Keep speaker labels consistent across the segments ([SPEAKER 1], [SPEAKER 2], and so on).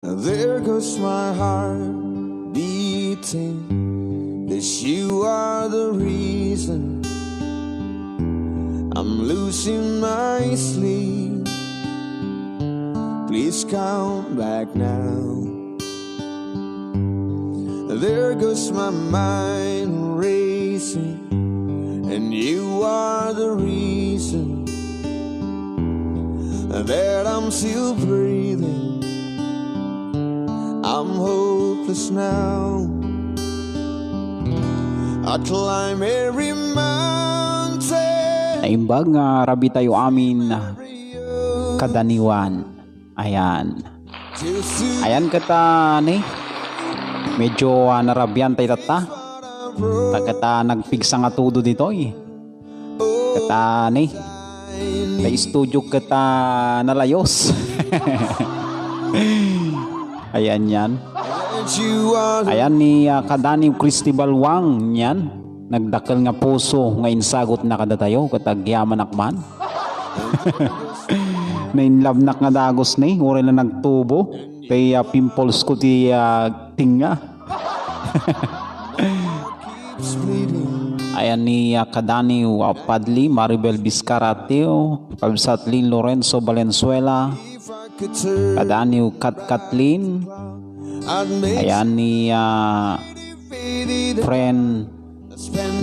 [SPEAKER 1] There goes my heart beating, that you are the reason I'm losing my sleep. Please come back now. There goes my mind racing, and you are the reason that I'm still breathing. I'm hopeless now. I climb every mountain.
[SPEAKER 2] Naimbag nga rabi tayo amin kadaniwan. Ayan. Ayan kata ni. Medyo narabyan tayo tata. Kata nagpigsa nga tudo dito eh. Kata ni. Kay studio kata nalayos. Ayan yan. Ayan ni kadani Cristobal Wang yan. Nagdakal nga puso nga insagot na kada tayo katagyaman akman. Na inlove nga dagos ni uri na nagtubo kay pimples ko ti tinga. Ayan ni kadani Padli Maribel Vizcarateo, Pabsatlin Lorenzo Valenzuela, kadani Katlin. Ayan ni friend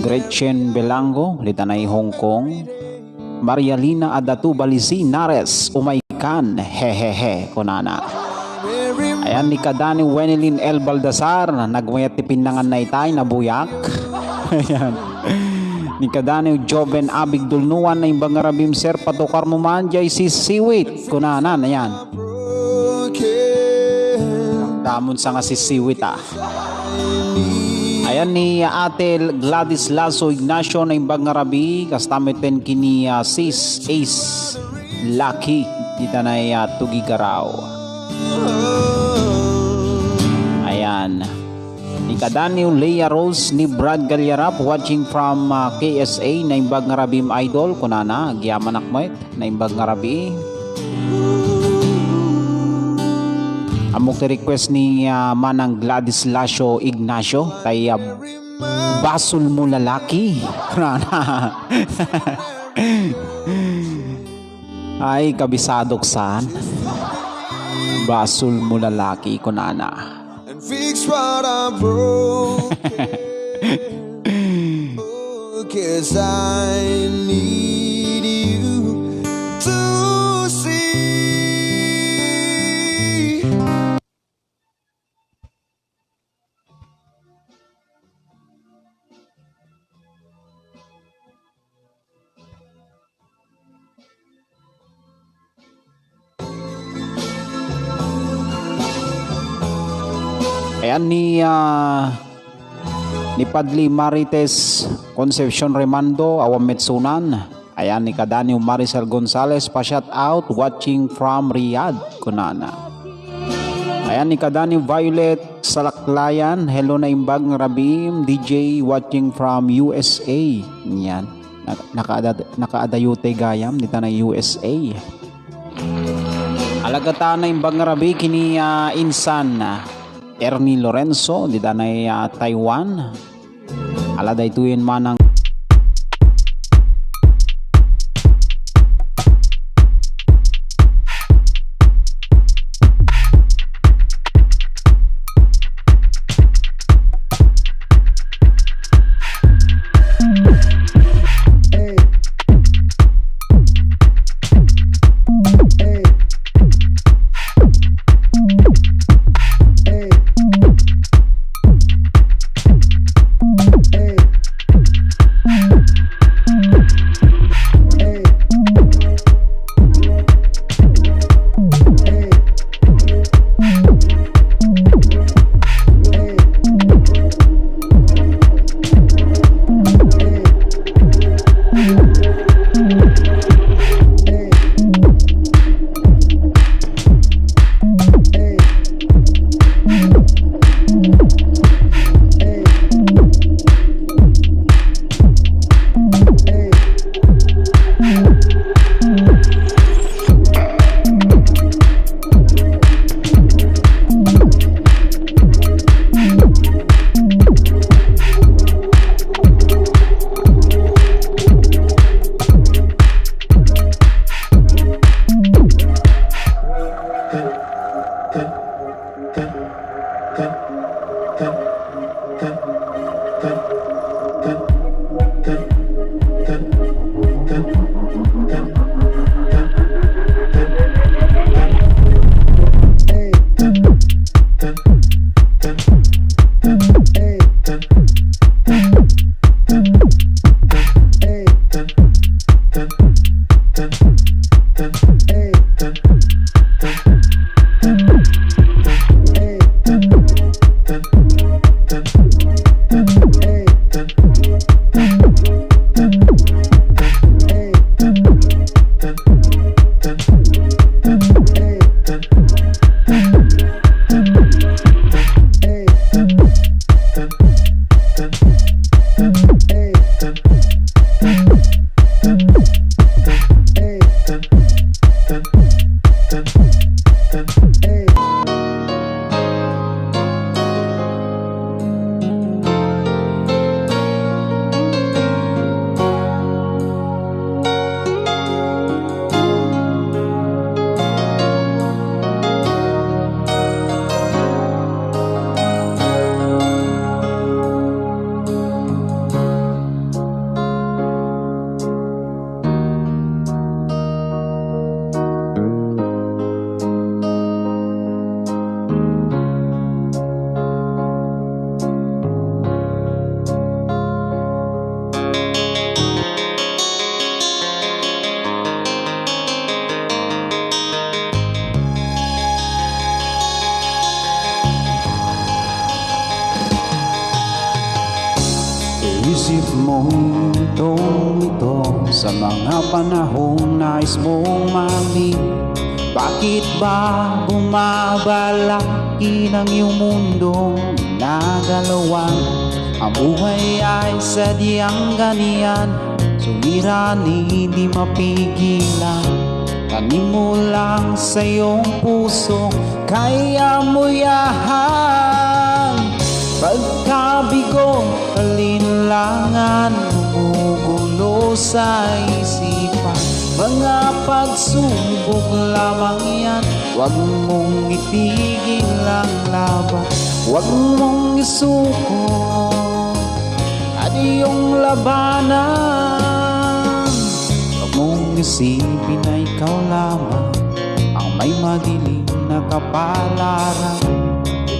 [SPEAKER 2] Gretchen Belango litanay Hong Kong, Marialina Adatu Balisi Nares Umaykan hehehe kunana. Ayan ni kadani Wenelin L. Baldasar nagmayat ti pinangan na itay nabuyak. Ayan ni kadani Joven Abig Dulnuan na imbang arabim sir patukar mo man jay si Siwit kunana. Ayan damon sa nga si Siwit Ayan ni ate Gladys Lasso Ignacio na imbang arabi kastamiten kini sis Ace Lucky dita na Tugigaraw. Ayan ni kadani Leia Rose ni Brad Galyarap watching from KSA na imbang arabim idol kunana gyaman akmet na imbang arabi. Amok request ni manang Gladys Lasso Ignacio kay basul mo lalaki. Ay kabisadok saan basul mo lalaki kunana.
[SPEAKER 1] And fix what I broke. 'Cause I need you to see.
[SPEAKER 2] Ayan ni Padli Marites Concepcion Remando Awametsunan. Ayan ni kadani Maricel Gonzalez pa shout out watching from Riyadh kunana. Ayan ni kadani Violet Salaklayan hello na imbag rabim DJ watching from USA. Yan nakaadayute gayam dita na USA. Alagata na imbag rabi kini insan Ernie Lorenzo di danay Taiwan. Aladay tuyin manang Isip mong ito sa mga panahong nais mong mali. Bakit ba bumabalaki ng iyong mundong nagalawan? Ang buhay ay sadyang ganyan, suliranin hindi mapigilan. Tanim mo lang sa iyong puso, kaya mo yahan. Pagkabigo, alinlangan, gumugulo sa isipan. Mga pagsubok lamang yan, huwag mong itigil ang laban. Huwag mong isuko at iyong labanan. Huwag mong isipin na ikaw lamang ang may madilim na kapalaran.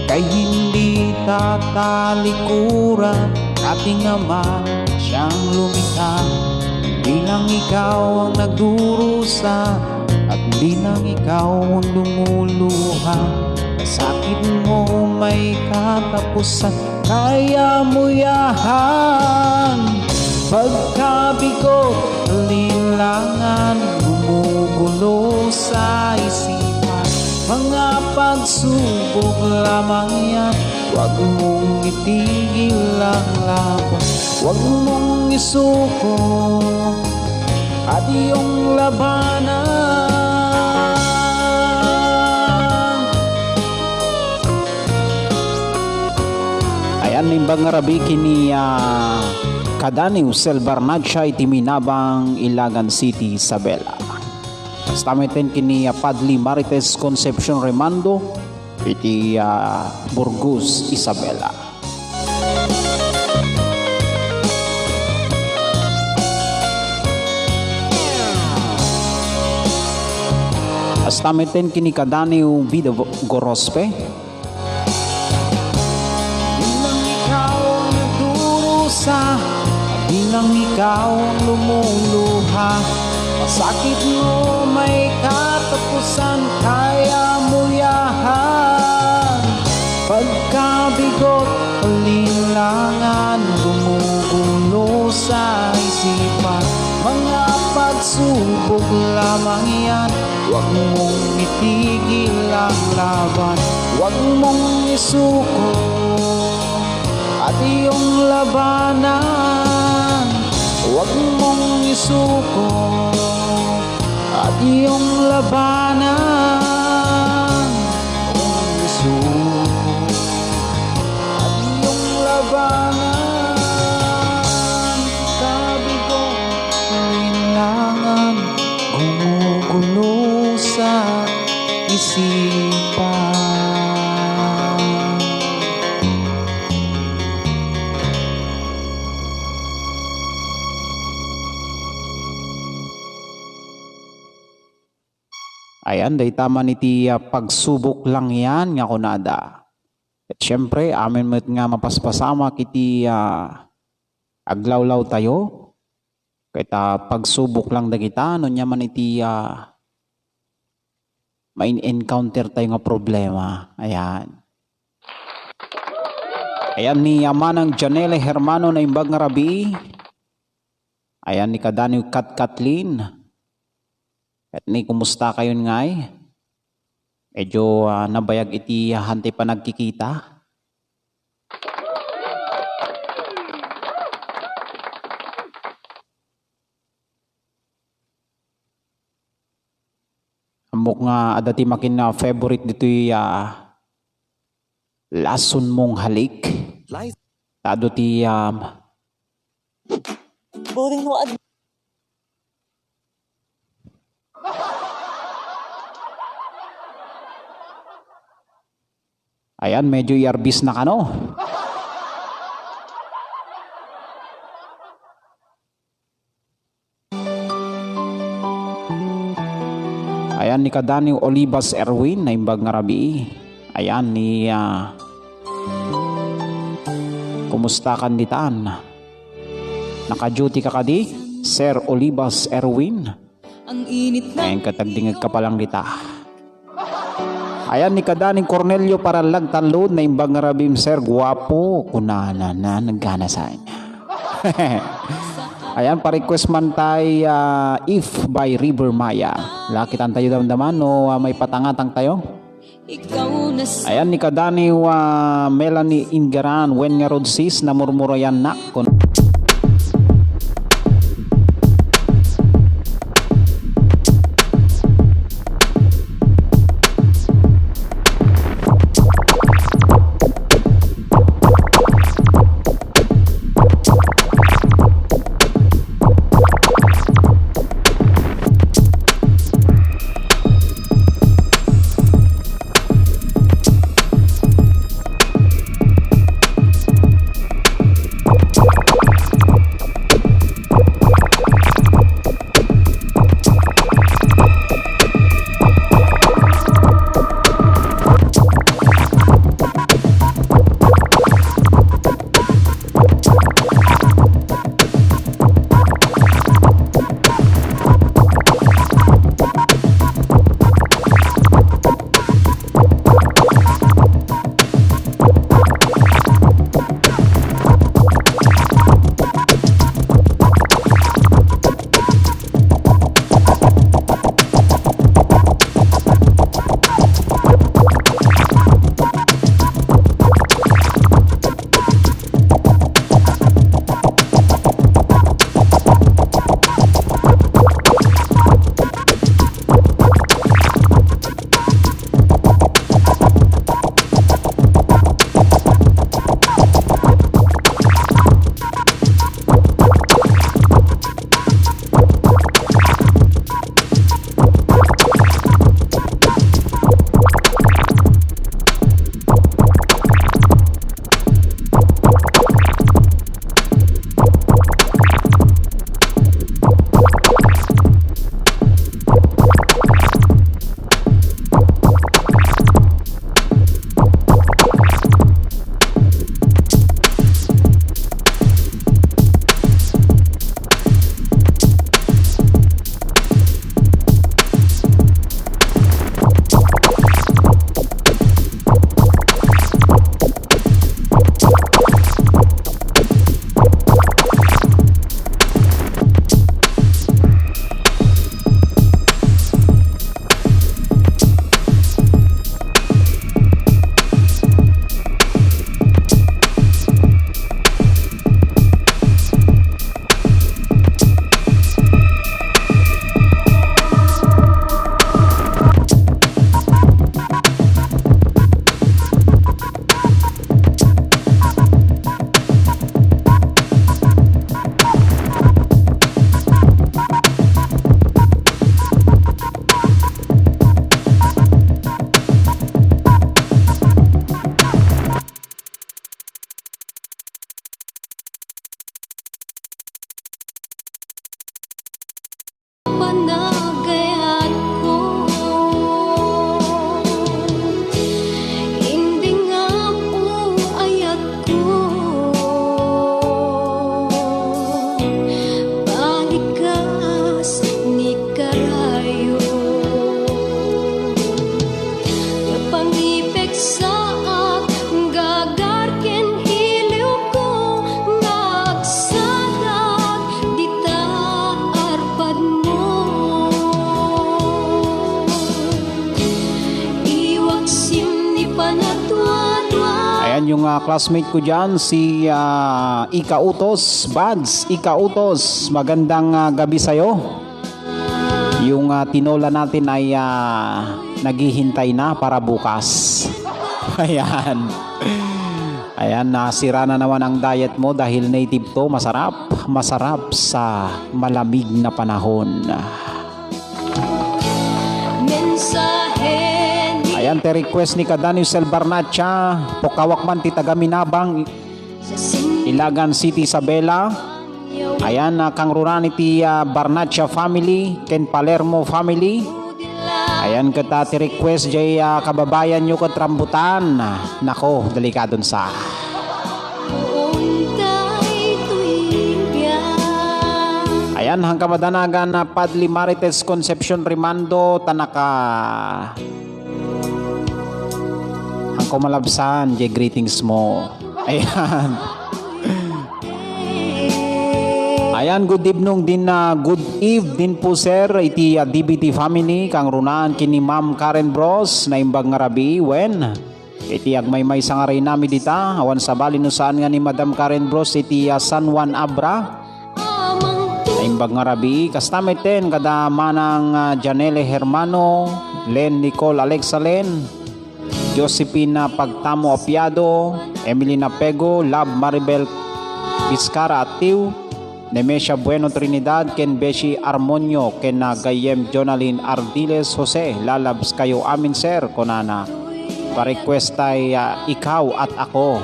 [SPEAKER 2] Kay hindi tatalikuran, ating Ama siyang lumikha. Hindi lang ikaw ang nagdurusa, at hindi lang ikaw ang lumuluha. Sakit mo may katapusan, kaya mo yahan. Pagkabigo, alinlangan, gumugulo sa isipan. Mga pagsubok lamang yan, huwag mong itigil ang laban. Huwag mong isuko at iyong labanan. Ayan nimbang ngarabi kini Kadaniw Selbarnadsya iti Minabang, Ilagan City, Isabela. Stamiten kini Padli Marites Concepcion Remando iti Burgos, Isabela. Stamiten kini Kadaniw Vida Gorospe. Bilang ikaw ang nagdurusa, bilang ikaw ang lumuluha. Masakit mo may katapusan, kaya mo yahan. Pagkabigot, alinlangan, gumugulo sa isipan. Mga pagsubok lamang yan, huwag mong itigil ang laban. Huwag mong isuko at iyong labanan. Huwag mong isuko at iyong labanan. Huwag mong isuko at iyong labanan. Kabigo, alinlangan, gumugulo sa isipan. Ayan, day tama niti pagsubok lang yan nga kunada. At syempre, amin mo nga mapaspasama kiti aglawlaw tayo. Kaya pagsubok lang da kita, no niya man iti may encounter tayo nga problema. Ayan. Ayan ni Amanang Janelle Hermano na imbag nga rabi. Ayan ni Kadani Katlin. At ni kumusta kayo ngay? Medyo nabayag iti hanti pa nagkikita. Amok nga adati makin na favorite dito lason mong halik. Tado ti
[SPEAKER 3] boring mo ad.
[SPEAKER 2] Ayan, medyo iarbis na kano. Ayan ni Kadani Olivas Erwin na imbag nga rabi. Ayan ni kumusta kanditan? Naka-duty ka kadi? Sir Olivas Erwin.
[SPEAKER 3] Ang init na.
[SPEAKER 2] Ayan katagdingag ka palang dita. Ayan ni Kadaning Cornelio para lang talod na imbag nga rabim sir. Guwapo. Kunana na naggana sa kanya. Ayan, pa-request man tayo If by River Maya. Lakitan tayo damdaman o may patangatang tayo.
[SPEAKER 3] Ikaw na sa
[SPEAKER 2] Ayan ni Kadani Melanie Ingaran. When nga road sis na murmurayan na. yung classmate ko dyan, si Ika Utos. Bads, Ika Utos, magandang gabi sa'yo. Yung tinola natin ay naghihintay na para bukas. Ayan. Ayan, nasira na naman ang diet mo dahil native to. Masarap. Masarap sa malamig na panahon. Ayan, te request ni Kadanius Barnacha. Pokawak man ti Tagaminabang, Ilagan City, Isabela. Ayan, kang rurani ti Barnacha family, Ken Palermo family. Ayan, kata ti request jay kababayan nyo kat rambutan. Nako, delikadon sa. Ayan, hanggang madanagan na Padli Marites Concepcion Rimando Tanaka. Hanggang malabsan, jay greetings mo. Ayan. Ayan, good evening din good eve din po sir iti DBT family kang runaan kini Ma'am Karen Bros na imbag nga rabi wen iti agmay-may sa nga rin nami dita awan sa bali no saan nga ni Madam Karen Bros iti San Juan Abra na imbag nga rabi kastamiten kada manang Janelle Hermano, Len Nicole Alexa Len, Josephine Pagtamo Apiado, Emilina Pego, Love Maribel Vizcara Atiu, Nemesha Bueno Trinidad, Ken Beshi Armonio, Ken Gayem Jonalyn Ardiles Jose, lalabs kayo amin sir, konana. Pa-request ay ikaw at ako.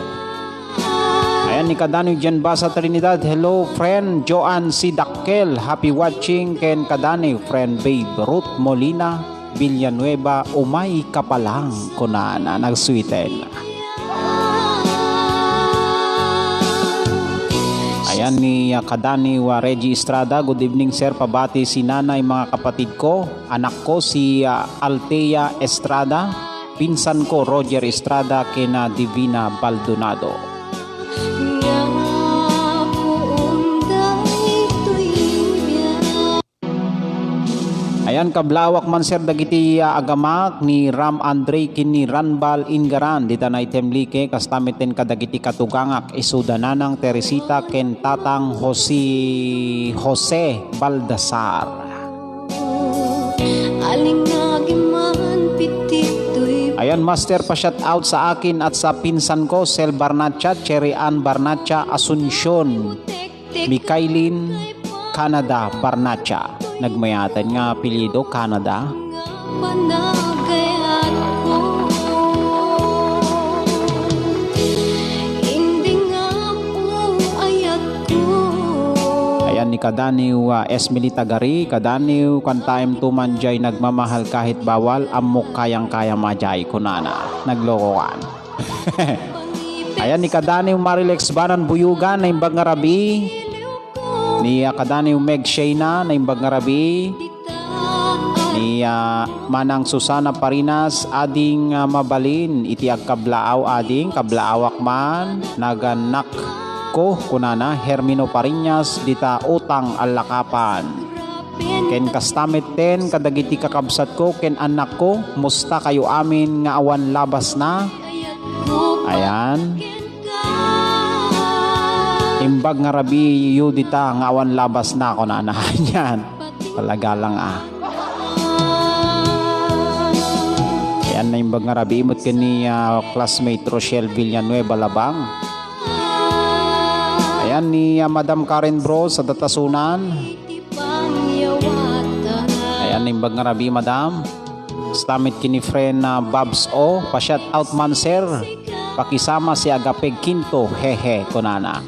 [SPEAKER 2] Ayan, ni Kadani dyan ba sa Trinidad? Hello friend, Joanne C. Dakkel, happy watching. Ken Kadani, friend Babe Ruth Molina, Villanueva, umay ka pa lang, konana, nagsweeten. Ayan ni Kadani Reggie Estrada. Good evening sir, pabati si nanay, mga kapatid ko, anak ko si Altea Estrada, pinsan ko Roger Estrada, kina Divina Baldonado. Ayan, kablawak man sir dagiti agamak ni Ram Andre kini Ranbal Ingaran dita na itemlike kastamiten kadagiti katugangak isudananang Teresita ken tatang Jose Baldassar. Ayan, master, pa shout out sa akin at sa pinsan ko Sel Barnacha, Cherry Ann Barnacha, Asuncion Mikailin Canada Barnacha. Nagmayatan nga apelyido Canada. Ayan ni Kadaniw Esmeli Tagari. Kadaniw kan time tuman jay nagmamahal kahit bawal, amok kayang-kaya majay kunana. Naglokoan. Ayan ni Kadaniw Marilex Banan Buyugan na imbag nga rabi. Ni Kadaniw Meg Shayna na imbag nga rabi. Ni Manang Susana Parinas ading mabalin iti agkablaaw ading kablaawak man naganak ko kunana Hermino Parinas dita utang alakapan. Ken kastamit ten kadagiti kakabsat ko ken anak ko musta kayo amin nga awan labas na. Ayan. Imbag nga rabi yu dita nga awan labas na ako na yan. Talaga lang Ayan na imbag nga rabi imot kani classmate Rochelle Villanueva Labang. Ayan ni Madam Karen Bros sa Datasunan. Ayan na imbag nga rabi madam. Stamit kini friend na Babs O. Pa-shout out man sir. Pakisama si Agapeg Quinto. Hehe kunana.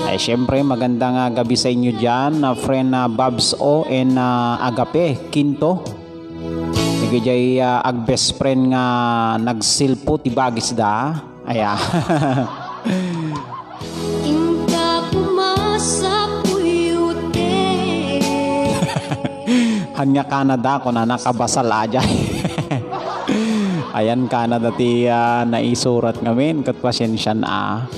[SPEAKER 2] Ay syempre magandang gabi sa inyo dyan na friend na Babs O and Agape Quinto. Nagajay ag best friend nga nagsilpo tibagis da. Aya. Hanya Canada ko na nakabasal ajay. Ayan Canada ti naisurat ngamin kat pasensya na.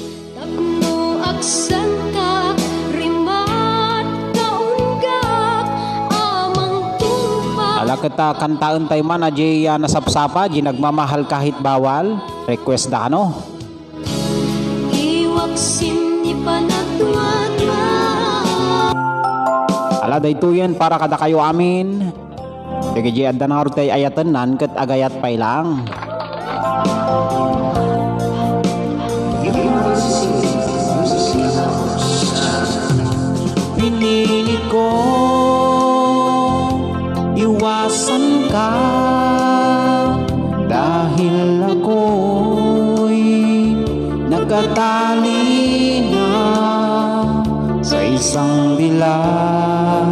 [SPEAKER 2] Ala kita kantaan tayo man ajay nasapsapa di nagmamahal kahit bawal. Request da ano. Ala daytoyen para kada kayo amin. Dagiti adda na harutay ayatanan ket agayat pay lang. Pinili ko iwasan ka dahil ako'y nakatali na sa isang dilag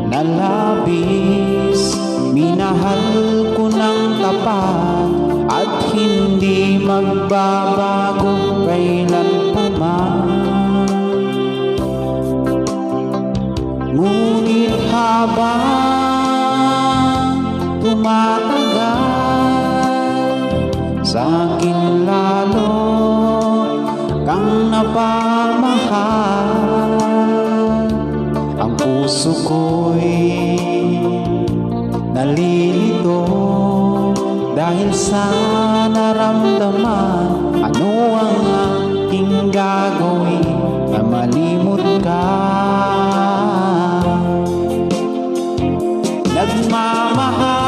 [SPEAKER 2] na labis. Minahal ko ng tapat at hindi magbabago kailan pa man. Ngunit habang tumatagal, sa akin lalo kang napamahal. Ang puso ko'y nalilito dahil sa naramdaman. Ano ang aking gagawin na malimot ka? Nagmamahal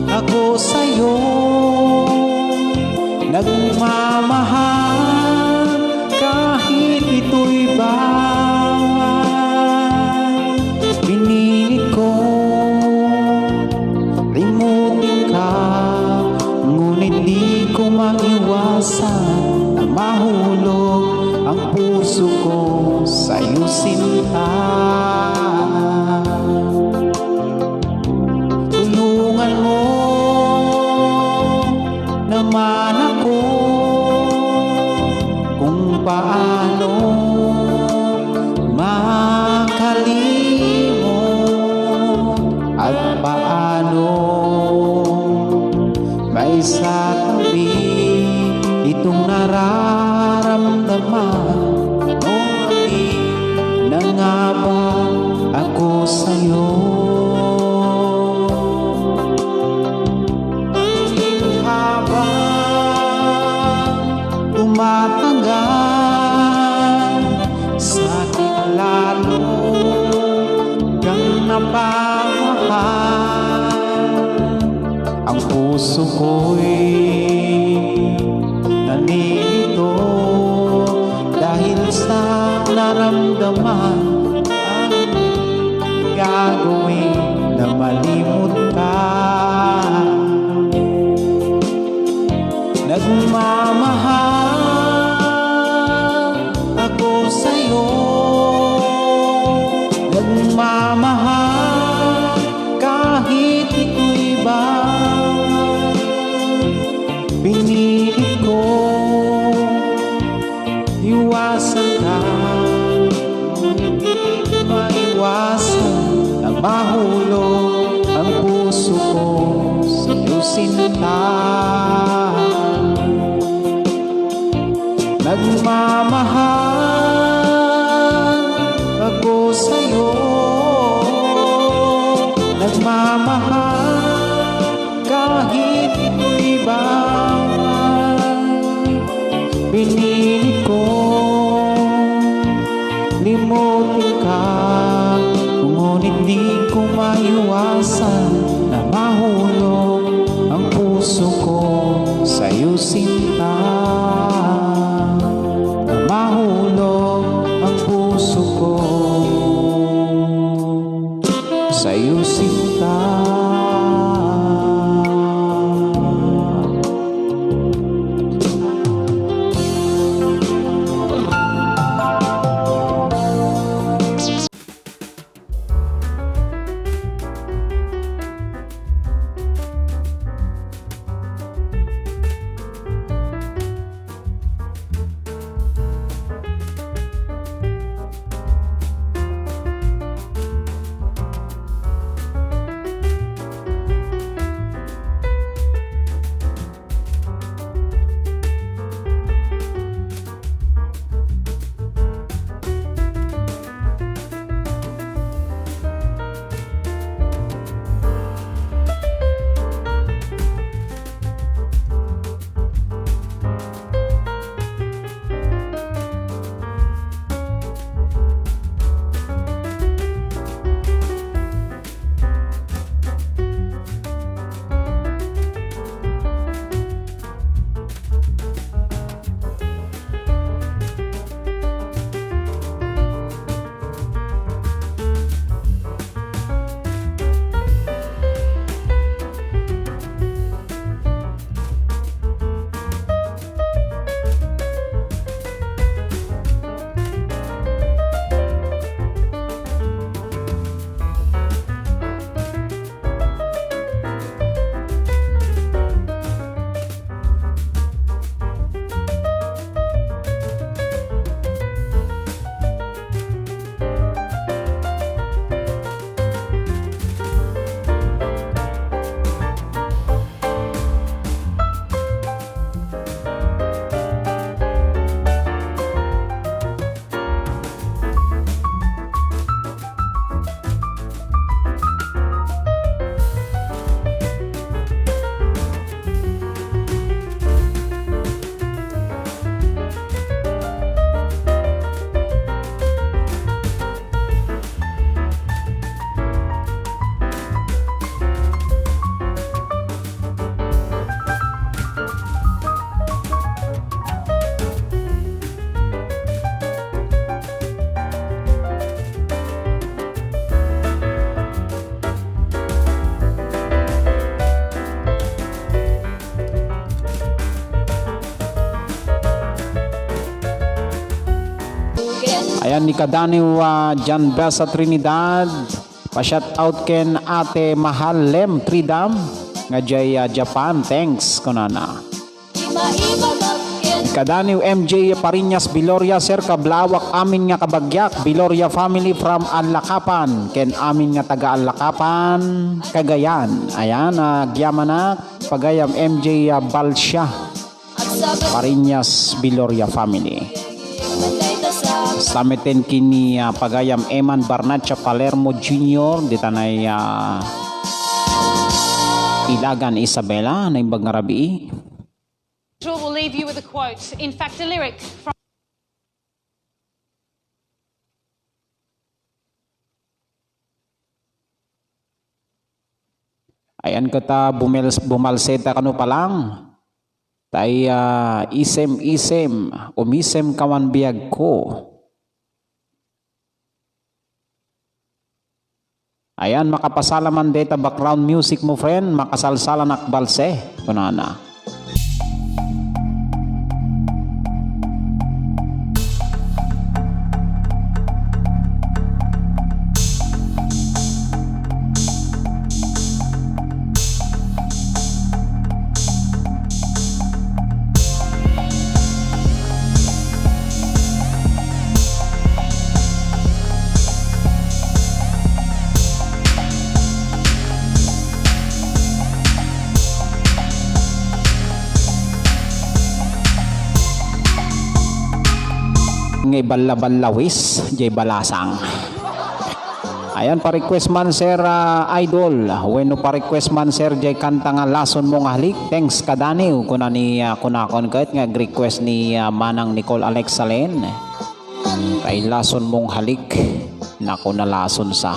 [SPEAKER 2] ako sa'yo, nagmamahal kahit ito'y bawal. Pinili ko limutin ka, ngunit di ko maiwasan na mahulog ang puso ko sa'yo sinta. Tulungan mo naman ako kung paano makalimot at paano may satabi itong nararamdaman. Ngunit na nga ba ako sa'yo? Tumatagal sa akin lalo kang napamahal. Ang puso ko'y nalilito dahil sa naramdaman. Ang gagawin na malimot ka? Nagmamahal ako sa'yo, nagmamahal kahit ito'y bawal. Pinili ko iwasan ka, hindi ko maiwasan na mahulog ang puso ko sa'yo sinta. Nagmamahal ako sa'yo, nagmamahal kahit ito'y bawal. Pinili ko limutin ka, ngunit di ko maiwasan na mahulog ang puso ko Ayan ni Kadaniw Jan Bel sa Trinidad. Pa-shout out ken ate Mahalem Tridam nga jay Japan. Thanks kunana. Kadaniw MJ Pariñas Biloria sir kablawak amin nga kabagyak Biloria family from Anlakapan ken amin nga taga Anlakapan Cagayan. Ayan gyamanak pagayam MJ Balsya Pariñas Biloria family. Samiten kini pagayam Eman Barnacha Palermo Jr. di tanay Ilagan Isabela na imbag nga rabi.
[SPEAKER 4] We'll leave you with a quote. In fact, a lyric from
[SPEAKER 2] ayan kata bumalseta kano pa lang. Tay isem umisem kawan biag ko. Ayan makapasalaman data background music mo friend makasalsalan akbalse kunana. Ngay balla-ballawis jay balasang. Ayan pa-request man sir idol. Bueno pa-request man sir jay kanta nga lason mong halik. Thanks Kadaniw kuna ni kunakon ket nga request ni Manang Nicole Alexalen. Kay lason mong halik nako na lason sa.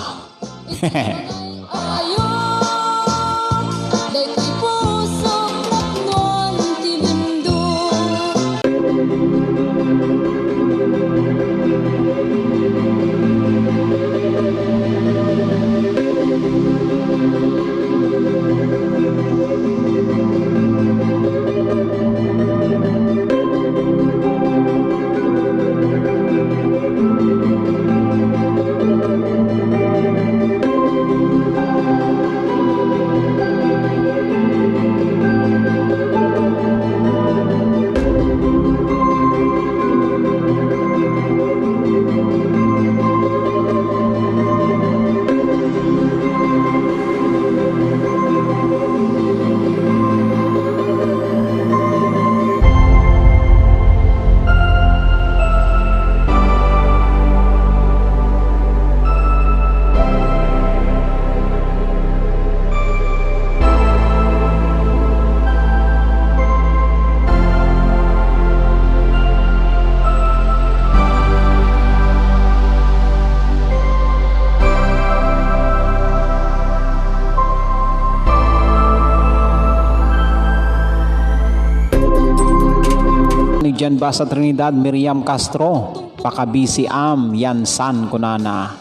[SPEAKER 2] Diyan ba sa Trinidad Miriam Castro pakabisi Yansan kunana.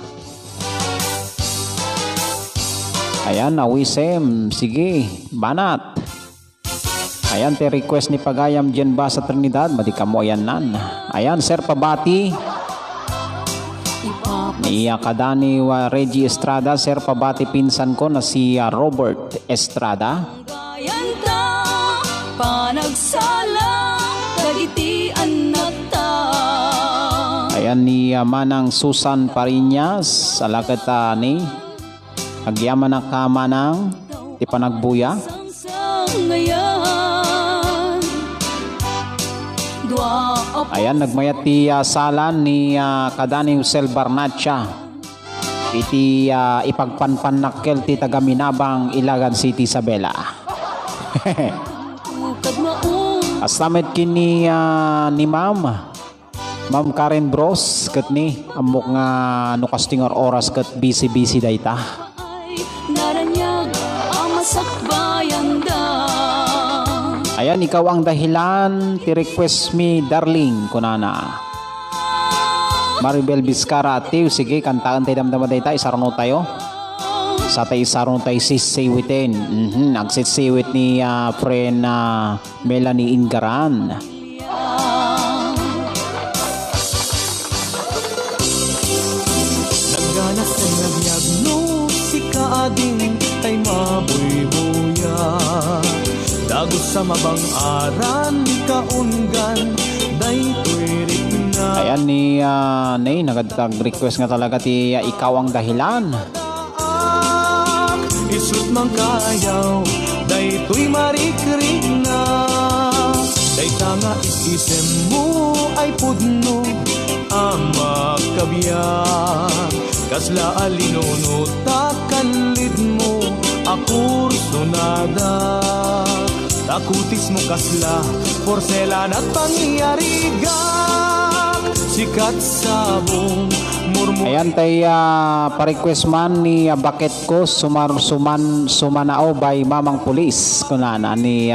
[SPEAKER 2] Ayan nawisem sige banat. Ayan te request ni pagayam diyan ba sa Trinidad madi kamo ayan nan. Ayan sir pabati ni Kadani Reggie Estrada sir pabati pinsan ko na si Robert Estrada. Ayan ni Manang Susan Pariñas alakata ni agyaman na kamanang ti panagbuya. Ayan nagmayat ti salan ni Kadani Usel Barnacha iti ipagpanpanakkel ti tagaminabang Ilagan City Isabela. Aslamet kini ni Ma'am Karen Bros ket ni amok nga no kastingor oras ket busy dayta. Ayan ikaw ang dahilan ti request me darling kunana. Maribel Vizcara atiu sige kantaan tayo damdama dayta isarno tayo. Sa tayo isarno tayo sisiwitin. Nagsisiwit ni friend Melanie Ingaran.
[SPEAKER 1] ading ay mabuybuya. Dagos sa mabang-aran kaunggan daytoy ritna.
[SPEAKER 2] Ayan ni Nay, nagtag-request nga talaga ti ikaw ang dahilan.
[SPEAKER 1] Isut mang kayaw daytoy marikrik na. Dayta nga isisem mo ay pudno ang makabiyak. Kasla alinuno takanlid mo akursonada. Takutis mo kasla porselan at pangyarigak. Sikat sabong murmur.
[SPEAKER 2] Ayan tay pa-request man ni Bakit ko sumanao by Mamang Pulis kunana ni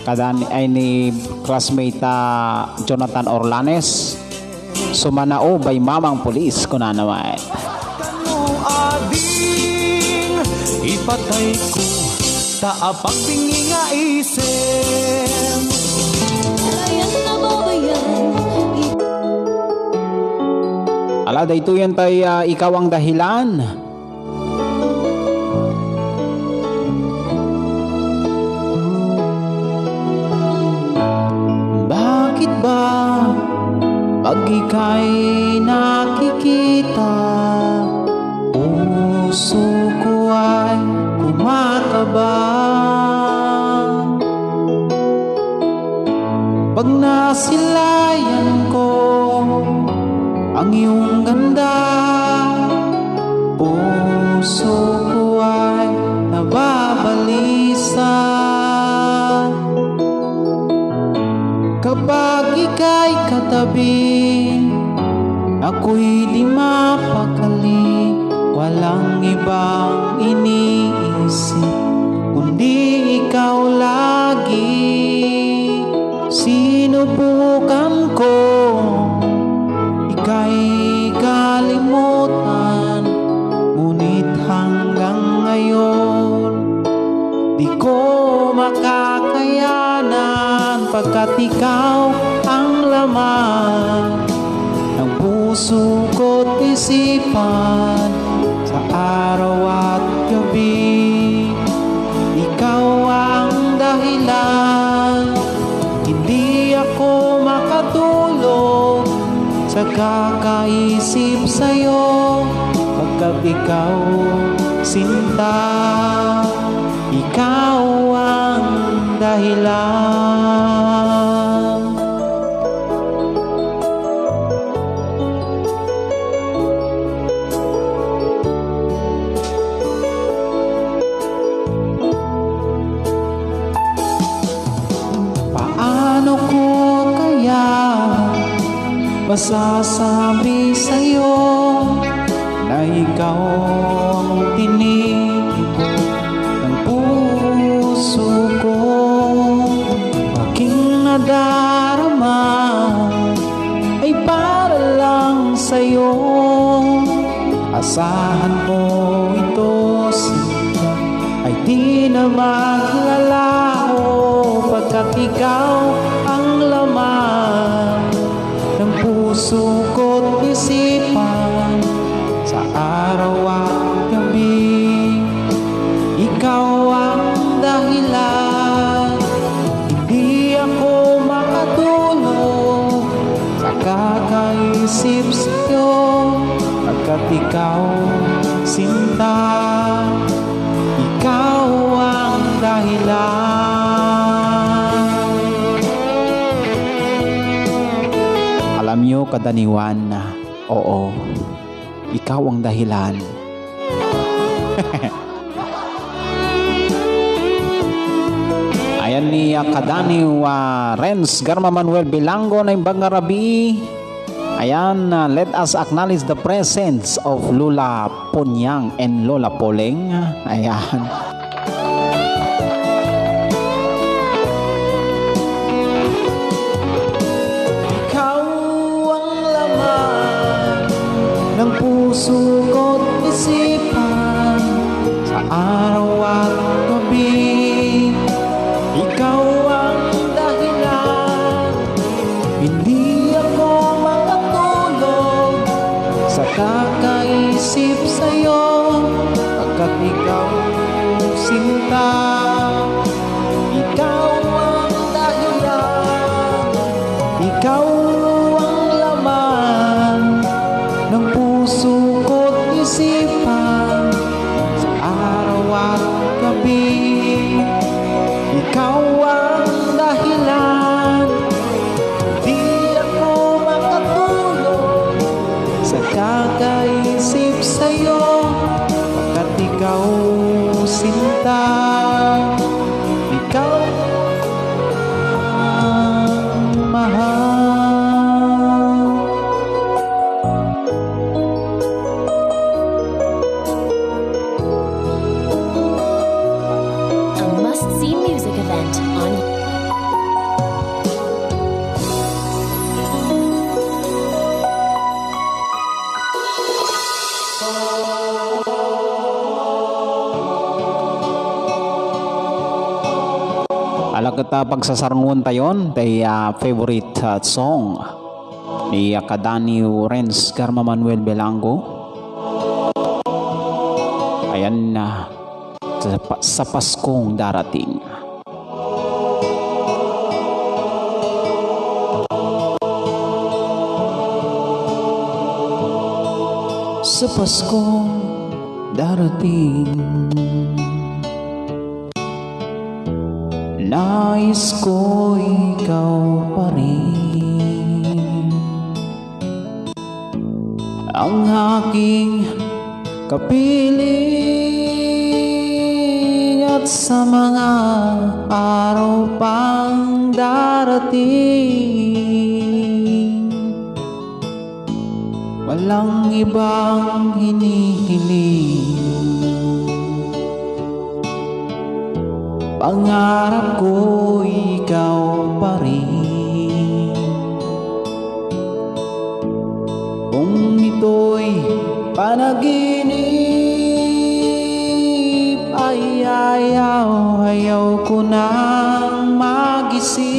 [SPEAKER 2] kadan ay ni classmate Jonathan Orlanes. Sumanao by Mamang Pulis kunana man.
[SPEAKER 1] Ading ipatay ko taapag bingi nga isem.
[SPEAKER 3] Ayan na babayan.
[SPEAKER 2] Ala dayto yan tay ikaw ang dahilan. Bakit ba pag ika'y nakikita, puso ko ay kumakaba? Pag nasilayan ko ang iyong ganda, puso ko ay nababalisa. Kapag ika'y katabi, ako'y di mapakali. Walang ibang iniisip kundi ikaw lagi. Sinubukan ko ika'y kalimutan, ngunit hanggang ngayon di ko makakayanan. Pagkat ikaw ang laman ng puso ko't isipan, sa araw at gabi ikaw ang dahilan. Hindi ako makatulog sa kakaisip sa'yo, pagkat ikaw sinta, ikaw ang dahilan. Paano ko kaya masasabi sa'yo na ikaw ang tinitibok ng puso ko? Aking nadarama ay para lang sa'yo. Asahan mo ito, sinta ay di na maglalaho, pagkat ikaw ang laman ng puso ko't isipan, sa araw at gabi ikaw ang dahilan. Hindi ako makatulog sa kakaisip sa'yo, pagkat ikaw sinta, ikaw ang dahilan. Alam niyo kadaniwan na, oo, ikaw ang dahilan. Ayan ni kadaniw Renz Garma Manuel Bilango na imbang ngarabi. Ayan, let us acknowledge the presence of Lola Ponyang and Lola Poleng. Ayan. Ikaw ang laman ng puso ko't isipan, sa araw at gabi ikaw ang dahilan. Hindi ako makatulog sa kakaisip sa'yo, pagkat ikaw ang dahilan di ako makatulog sa kakaisip sa'yo, pagkat ikaw sinta, ikaw ang mahal.
[SPEAKER 3] A must-see music event on
[SPEAKER 2] Alagkata pagsasarngon tayon tay favorite song ni Kadani Renz Garma Manuel Belango. Ayan na sa Paskong darating. Sa Paskong darating, nais ko ikaw pa rin ang aking kapiling, at sa mga araw pang darating, walang ibang hinihiling. Pangarap ko ikaw pa rin. Kung ito'y panaginip, ay ayaw ko nang magising.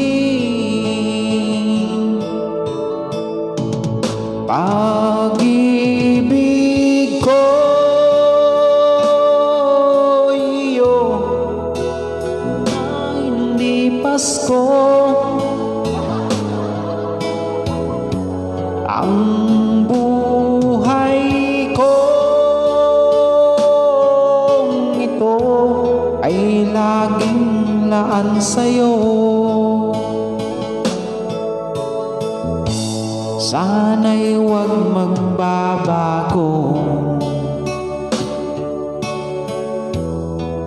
[SPEAKER 2] Pag-ibig ko Pasko, ang buhay kong ito ay laging laan sa'yo. Sana'y huwag magbabago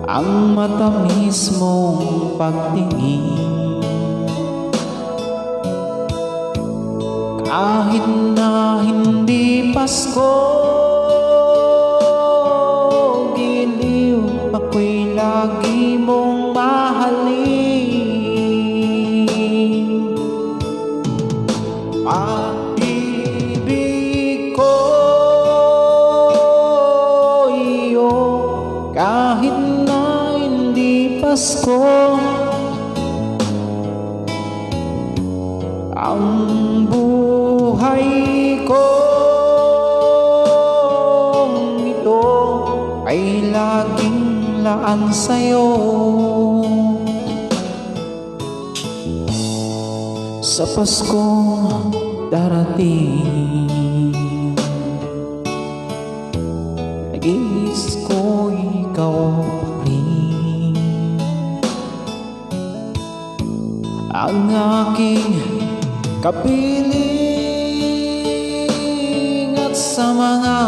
[SPEAKER 2] ang matamis mong pagtingin. Kahit na hindi Pasko, giliw ako'y lagi mong mahalin. Pag-ibig ko iyo, kahit na hindi Pasko, ang buhay kong ito ay laging laan sa'yo. Sa Paskong darating, nag-iis ko ikaw pa rin, ang aking kapiling, at sa mga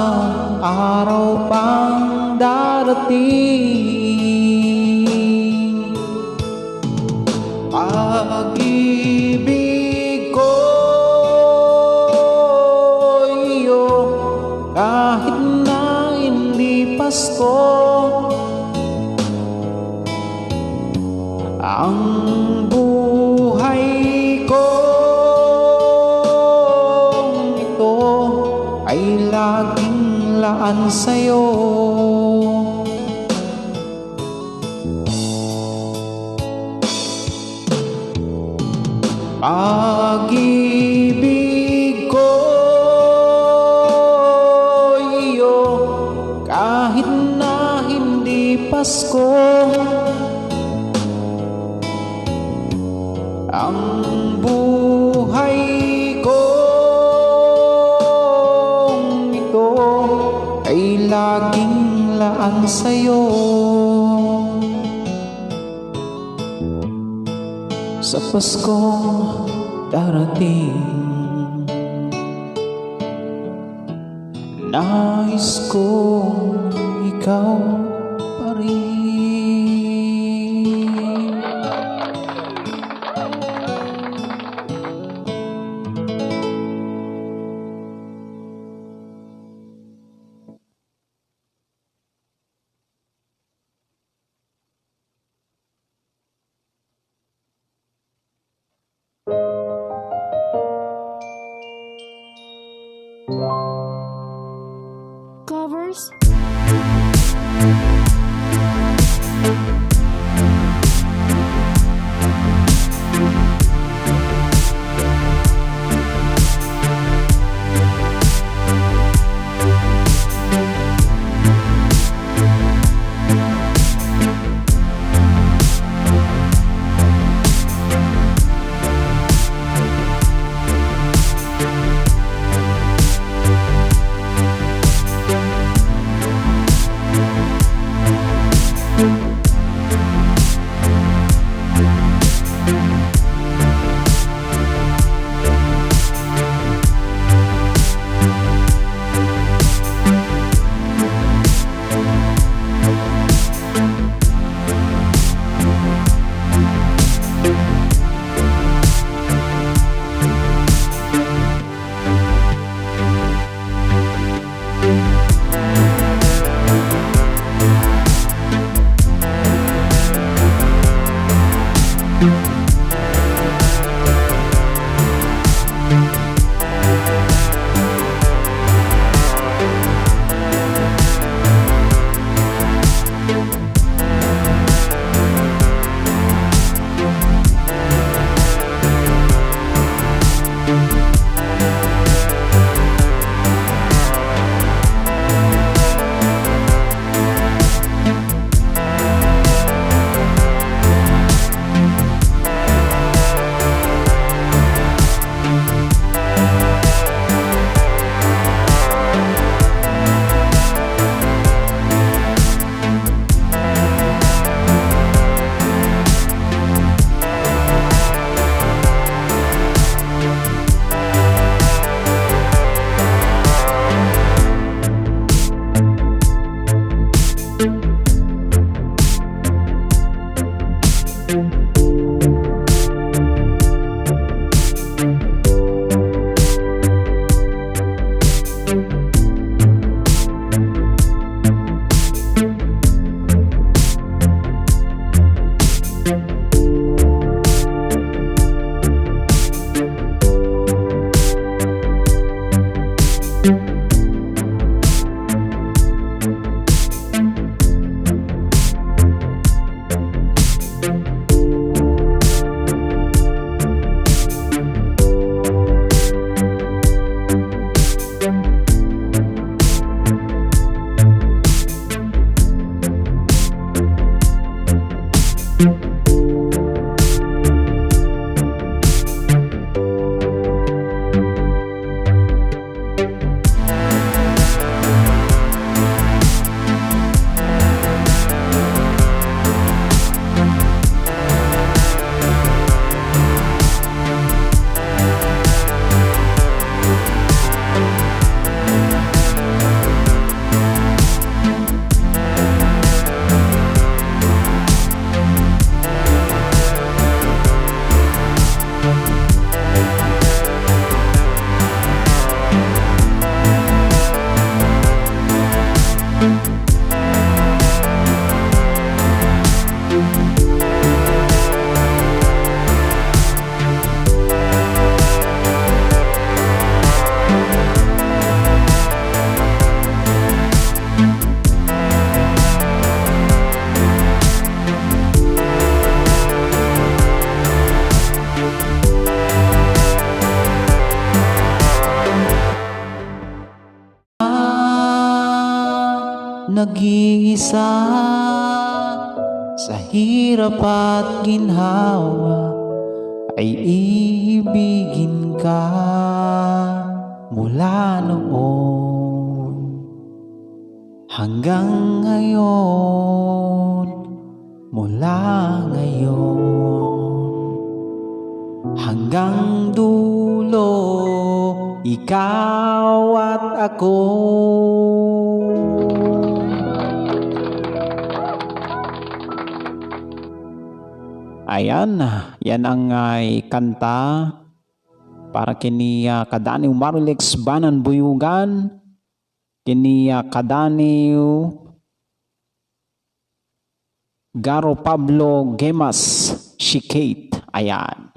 [SPEAKER 2] araw pang darating, pag-ibig ko iyo, kahit na hindi Pasko, ang buhay kong ito ay laging laan sa'yo. Pag-ibig ko iyo, kahit na hindi Pasko, ang buhay kong ito ay laging laan sa'yo. sa Paskong darating. Nais kong ikaw pa rin.
[SPEAKER 3] Covers.
[SPEAKER 2] Nag-iisa sa hirap at ginhawa ay ibigin ka mula noon hanggang ngayon, mula ngayon hanggang dulo, ikaw at ako. Ayan, yan ang kanta para kini Kadaniw Marilex Banan Buyugan, kini Kadaniw Garo Pablo Gemas Shikate. Ayan.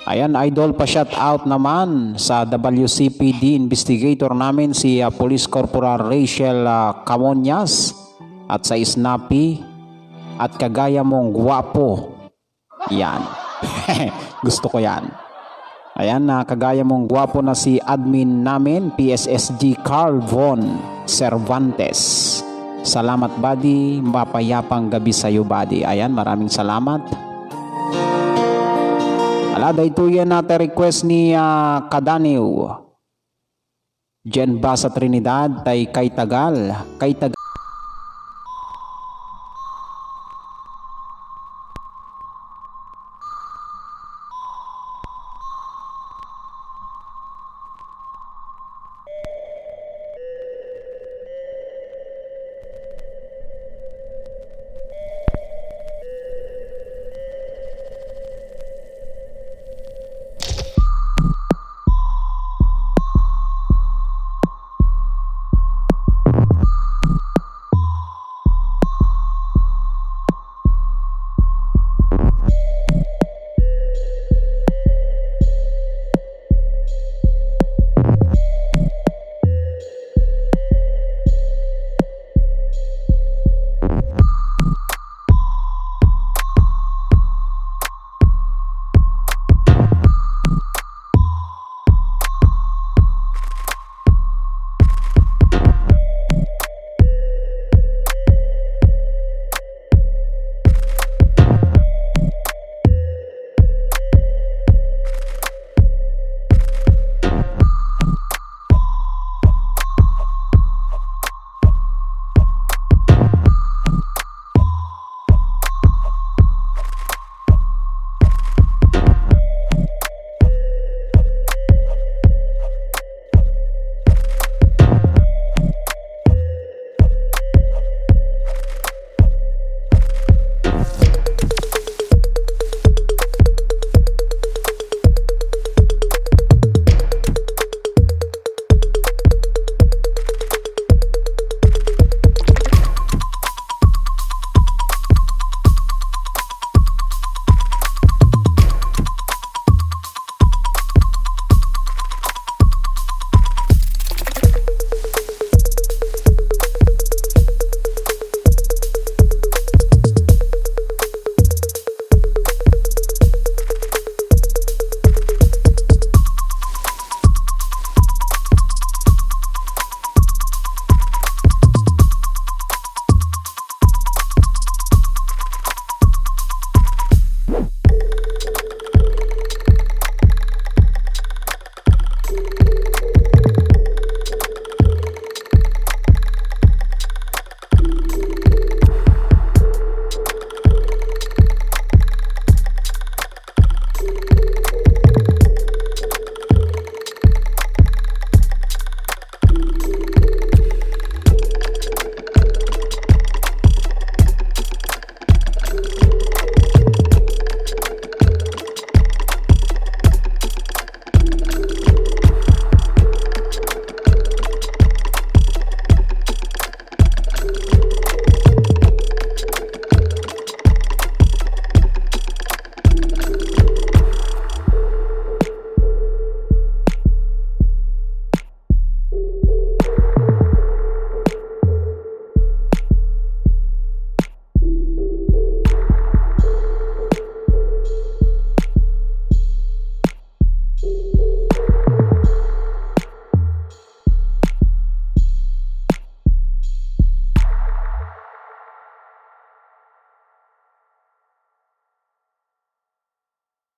[SPEAKER 2] Ayan, idol, pa-shout out naman sa WCPD investigator namin si Police Corporal Rachel Camonyas at sa Snappy at kagaya mong guwapo. Yan. Gusto ko yan. Ayan, kagaya mong guwapo na si admin namin, PSSG Carl Von Cervantes. Salamat buddy, mapayapang gabi sa iyo buddy. Ayan, maraming salamat. Alada ito yan natin request ni Kadaniw. Jen ba sa Trinidad tay kay Tagal.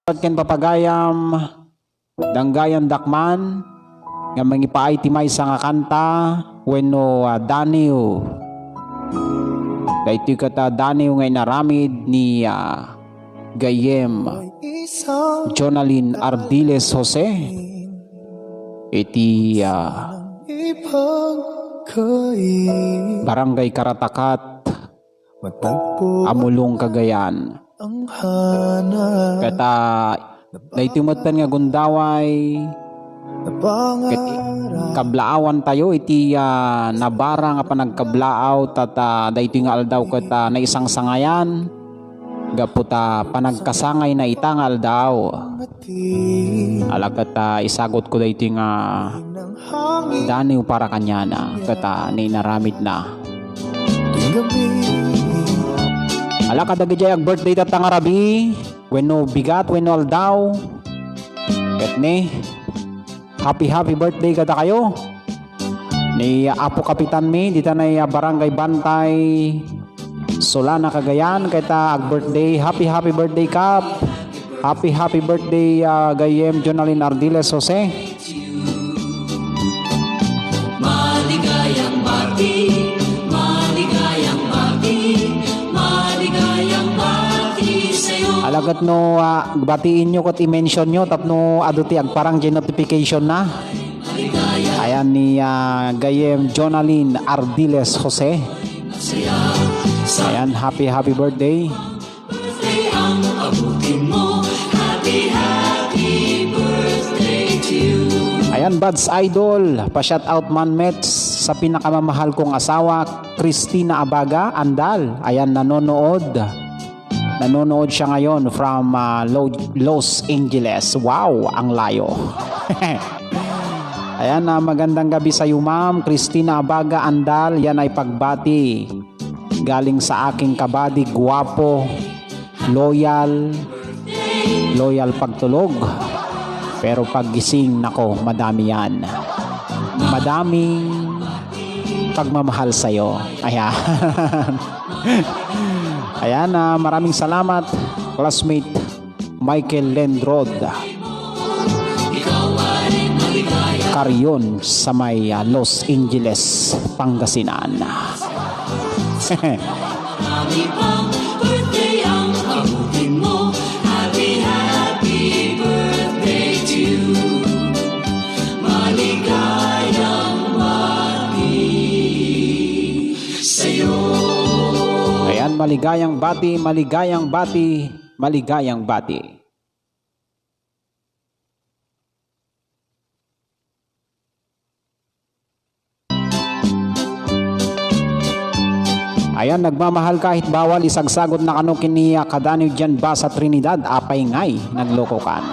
[SPEAKER 2] Ken papagayam danggayan dakman nga mangipaay timay sa nga kanta wenno Daniel. Dahito kata Daniel ngay naramid ni Gayem Jonaline Ardiles Jose. Iti Barangay Karatakat, Amulong, Cagayan. Kata naitimutan nga gundaway kablaawan tayo iti nabara nga panagkablaaw tata daytoy nga aldaw kata na isang sangayan gaputa panagkasangay na itangal daw ala kata isagot ko daytoy nga Daniel para kanya na kata ni naramid na ala kadagajay ag birthday tatang arabi wenno bigat wenno aldaw ket ni happy birthday kada kayo ni Apo Kapitan Mi dito na Barangay Bantay Solana Cagayan kita ag birthday. Happy birthday Kap. Happy birthday Gayem Jonalyn Ardiles Jose.
[SPEAKER 5] Maligayang bati, maligayang bati, maligayang bati sa'yo.
[SPEAKER 2] Alagat no batiin nyo kot i-mention nyo tapno aduti ag parang notification na. Ayan ni Gayem Jonalyn Ardiles Jose. Ayan, happy birthday.
[SPEAKER 5] Birthday ang abutin mo. Happy birthday to you.
[SPEAKER 2] Ayan, Buds Idol, pa-shout out man Mets sa pinakamamahal kong asawa, Christina Abaga Andal. Ayan, nanonood siya ngayon from Los Angeles. Wow, ang layo. Ayan, magandang gabi sa iyo ma'am, Christina Abaga Andal. Yan ay pagbati galing sa aking kabady, guwapo, loyal pagtulog. Pero paggising, nako, madami yan. Madaming pagmamahal sa'yo. Ayan. Ayan, maraming salamat, classmate Michael Lendrod Carion sa may Los Angeles, Pangasinan.
[SPEAKER 5] Marami pang birthday ang abutin mo. Happy birthday to you. Maligayang bati sa'yo.
[SPEAKER 2] Ayan, maligayang bati. Ayan, nagmamahal kahit bawal isagsagot na kano kini kadaniw dyan ba sa Trinidad, apay ngay, nagloko kan.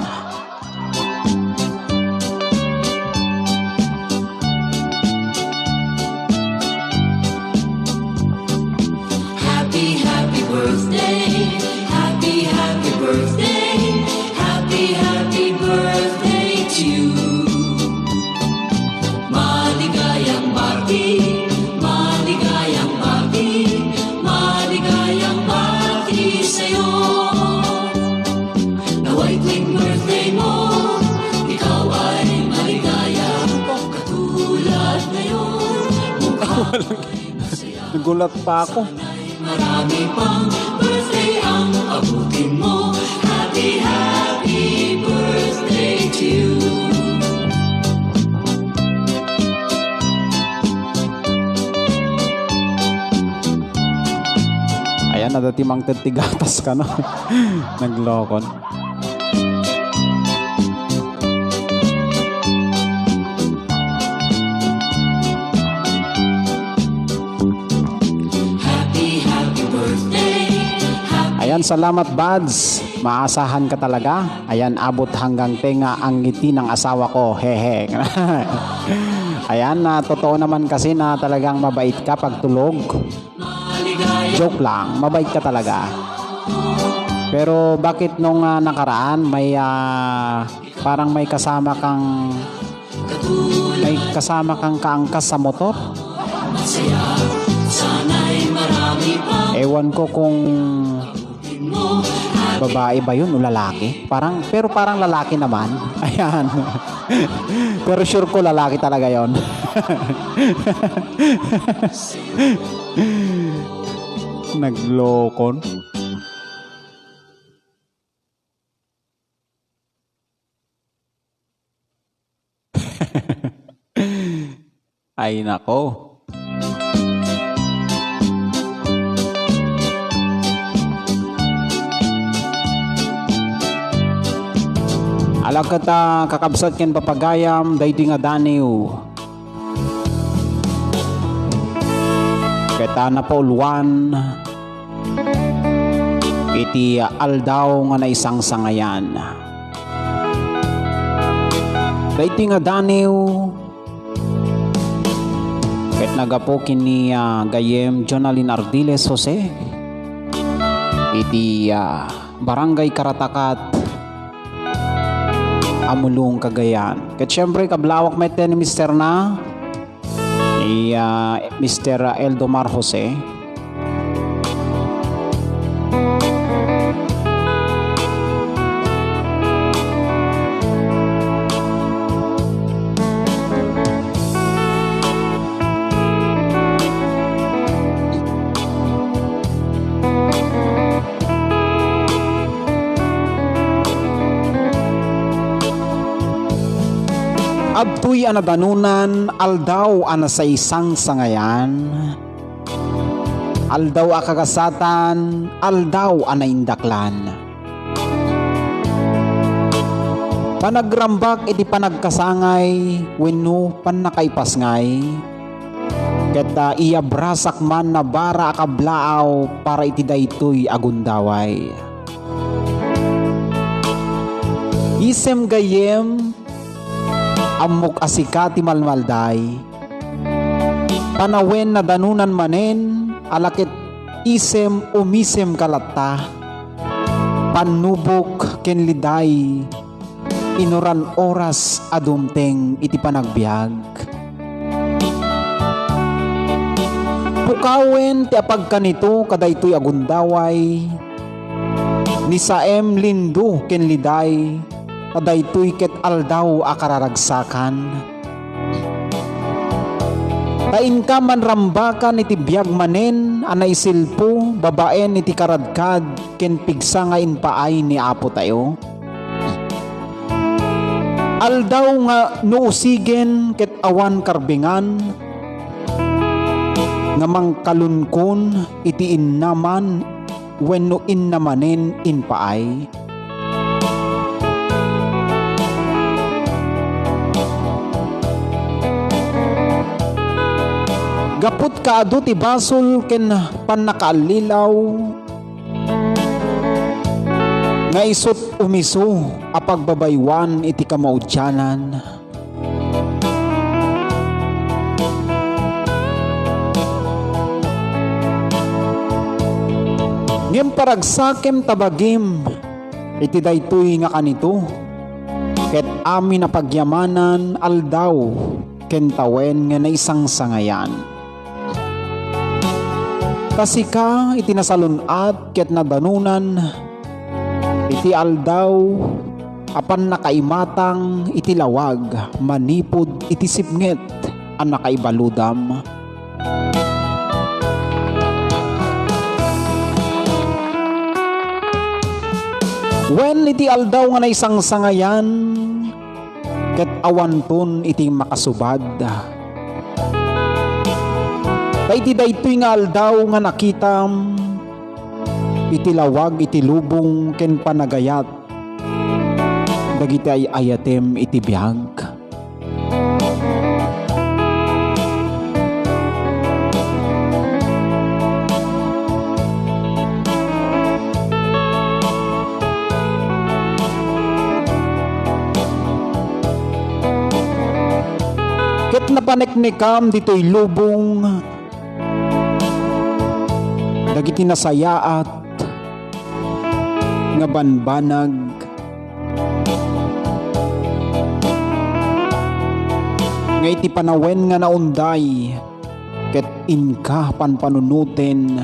[SPEAKER 5] Happy birthday. Happy birthday. Happy birthday to you. Maligayang bati. Maligayang bati. Maligayang bati sa'yo. Nawa'y tuwing birthday mo, ikaw ay maligaya. Katulad ngayon, mukhang
[SPEAKER 2] Nagulat pa ako.
[SPEAKER 5] marami pang birthday ang abutin mo. Happy birthday to you.
[SPEAKER 2] Ayan, nadatimang tetigatas ka no. Naglokon.
[SPEAKER 5] Happy birthday.
[SPEAKER 2] Ayan, salamat Buds. Maasahan ka talaga. Ayan, abot hanggang tenga ang ngiti ng asawa ko. Hehe. Ayan, totoo naman kasi na talagang mabait ka pag tulog. Joke lang, mabait ka talaga. Pero bakit nung nakaraan may parang may kasama kang kaangkas sa motor?
[SPEAKER 5] Masaya, sana'y marami pang
[SPEAKER 2] Ewan ko kung babae ba yun o lalaki? Pero parang lalaki naman. Ayan. Pero sure ko lalaki talaga yon. Naglokon. Ay nako. Alakat kakabsat ken papagayam daytoy nga daniw. Keta na pauluan iti aldaw nga na isang sangayan. Daytoy nga daniw ket nagapo kini Gayem Jonalyn Ardiles Jose iti Barangay Karatakat Amulong, Cagayan. Ket syempre kablawak may ten Mr. na ni Mr. Eldomar Jose. Abtoy anadanunan, aldaw ana sa isang sangayan. Aldaw akagasatan, aldaw ana indaklan. Panagrambak iti panagkasangay, wenno panakaipasngay. Ket iabrasak man na bara akablaaw para iti daytoy agundaway. Isem gayem, amok asikati malmalday, panawen na danunan manen, alakit isem umisem kalata, panubok kenliday, inuran oras adumteng iti panagbiag. Pukawen ti apagkanito kadaytoy agundaway, ni saem lindo kenliday, kadaytoy ket aldaw akararagsakan. Tain ka man rambakan iti biag manen, anay silpo, babaen iti karadkad, ken pigsa nga inpaay ni Apo tayo. Aldaw nga nuusigen ket awan karbingan, nga mangkalunkon iti innaman, wenno innamanen inpaay. Gapot kaado ti basol ken panakaalilaw, nga isut umiso apagbabaywan iti kamaudyanan. Ngem paragsakem tabagim iti daytoy nga kanito, ket amin na pagyamanan aldaw ken tawen nga naisang sangayan. Kasika iti nasalunat ket nadanunan, iti aldaw apan nakaimatang iti lawag, manipod iti sipnget ang nakaibaludam. Wen iti aldaw nga naisang sangayan, ket awanton iti makasubad. Iti daytoy nga aldaw nga nakitam, iti lawag iti lubong ken panagayat, dagiti ay ayatem iti biag. Ket napaneknekam ditoy lubong, dagiti nasayaat nga banbanag, nga iti panawen nga naunday, ket inka panpanunuten.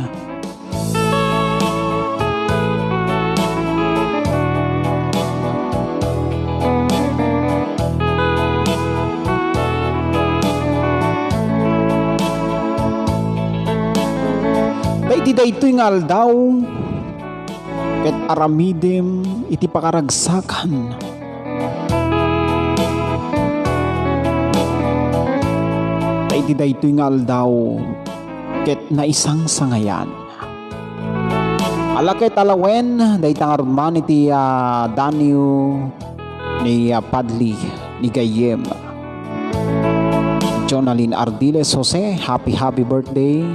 [SPEAKER 2] Iti daytoy nga aldaw, ket aramidem iti pakaragsakan. Iti daytoy nga aldaw, ket naisang sangayan. Alakay talawen, dayta nga man iti danyo ni Padli ni Gayem. Jonalyn Ardiles Jose, happy birthday.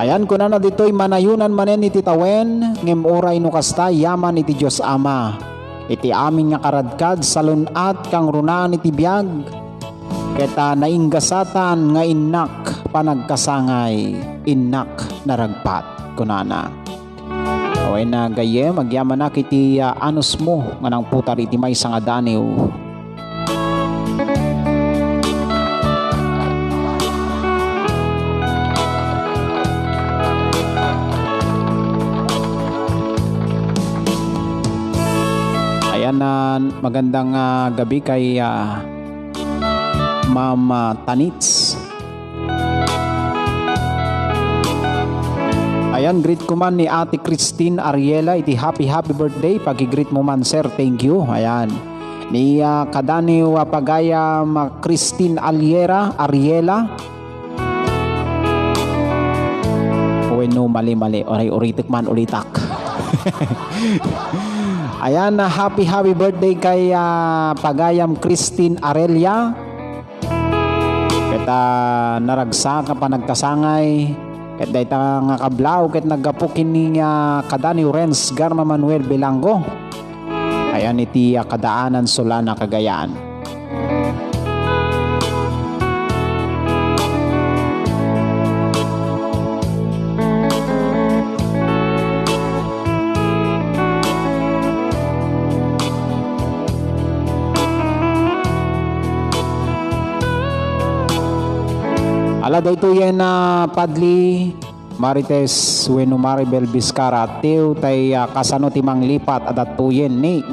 [SPEAKER 2] Ayan ko na dito'y manayunan manen iti tawen, ngem oray no kasta yaman iti Diyos Ama. Iti amin nga karadkad salunat kang runaan iti biag, keta nainggasatan nga innak panagkasangay, innak naragpat kunana. Away na Gayem, agyaman na kiti anus mo nga nang putar iti may nga daniw. Ayan na magandang gabi kay Ma'am Tanits. Ayan, greet ko man ni Ate Christine Ariela. Iti happy birthday. Pag-greet mo man, sir. Thank you. Ayan. Ni kadani pagayam Christine Ariela. No, mali. Uritik man ulitak. Ayan, happy birthday kay pagayam Christine Arelia. Kita naragsa ka pa nagkasangay. Ket day ta nga kablaw ket nagapukin ni kadani Renz Garma Manuel Belango. Ayan iti kadaanan Solana Cagayan. Ala dayto yan na Padli Marites wenno Maribel Vizcara teo tay kasano timang lipat adat tuyen ni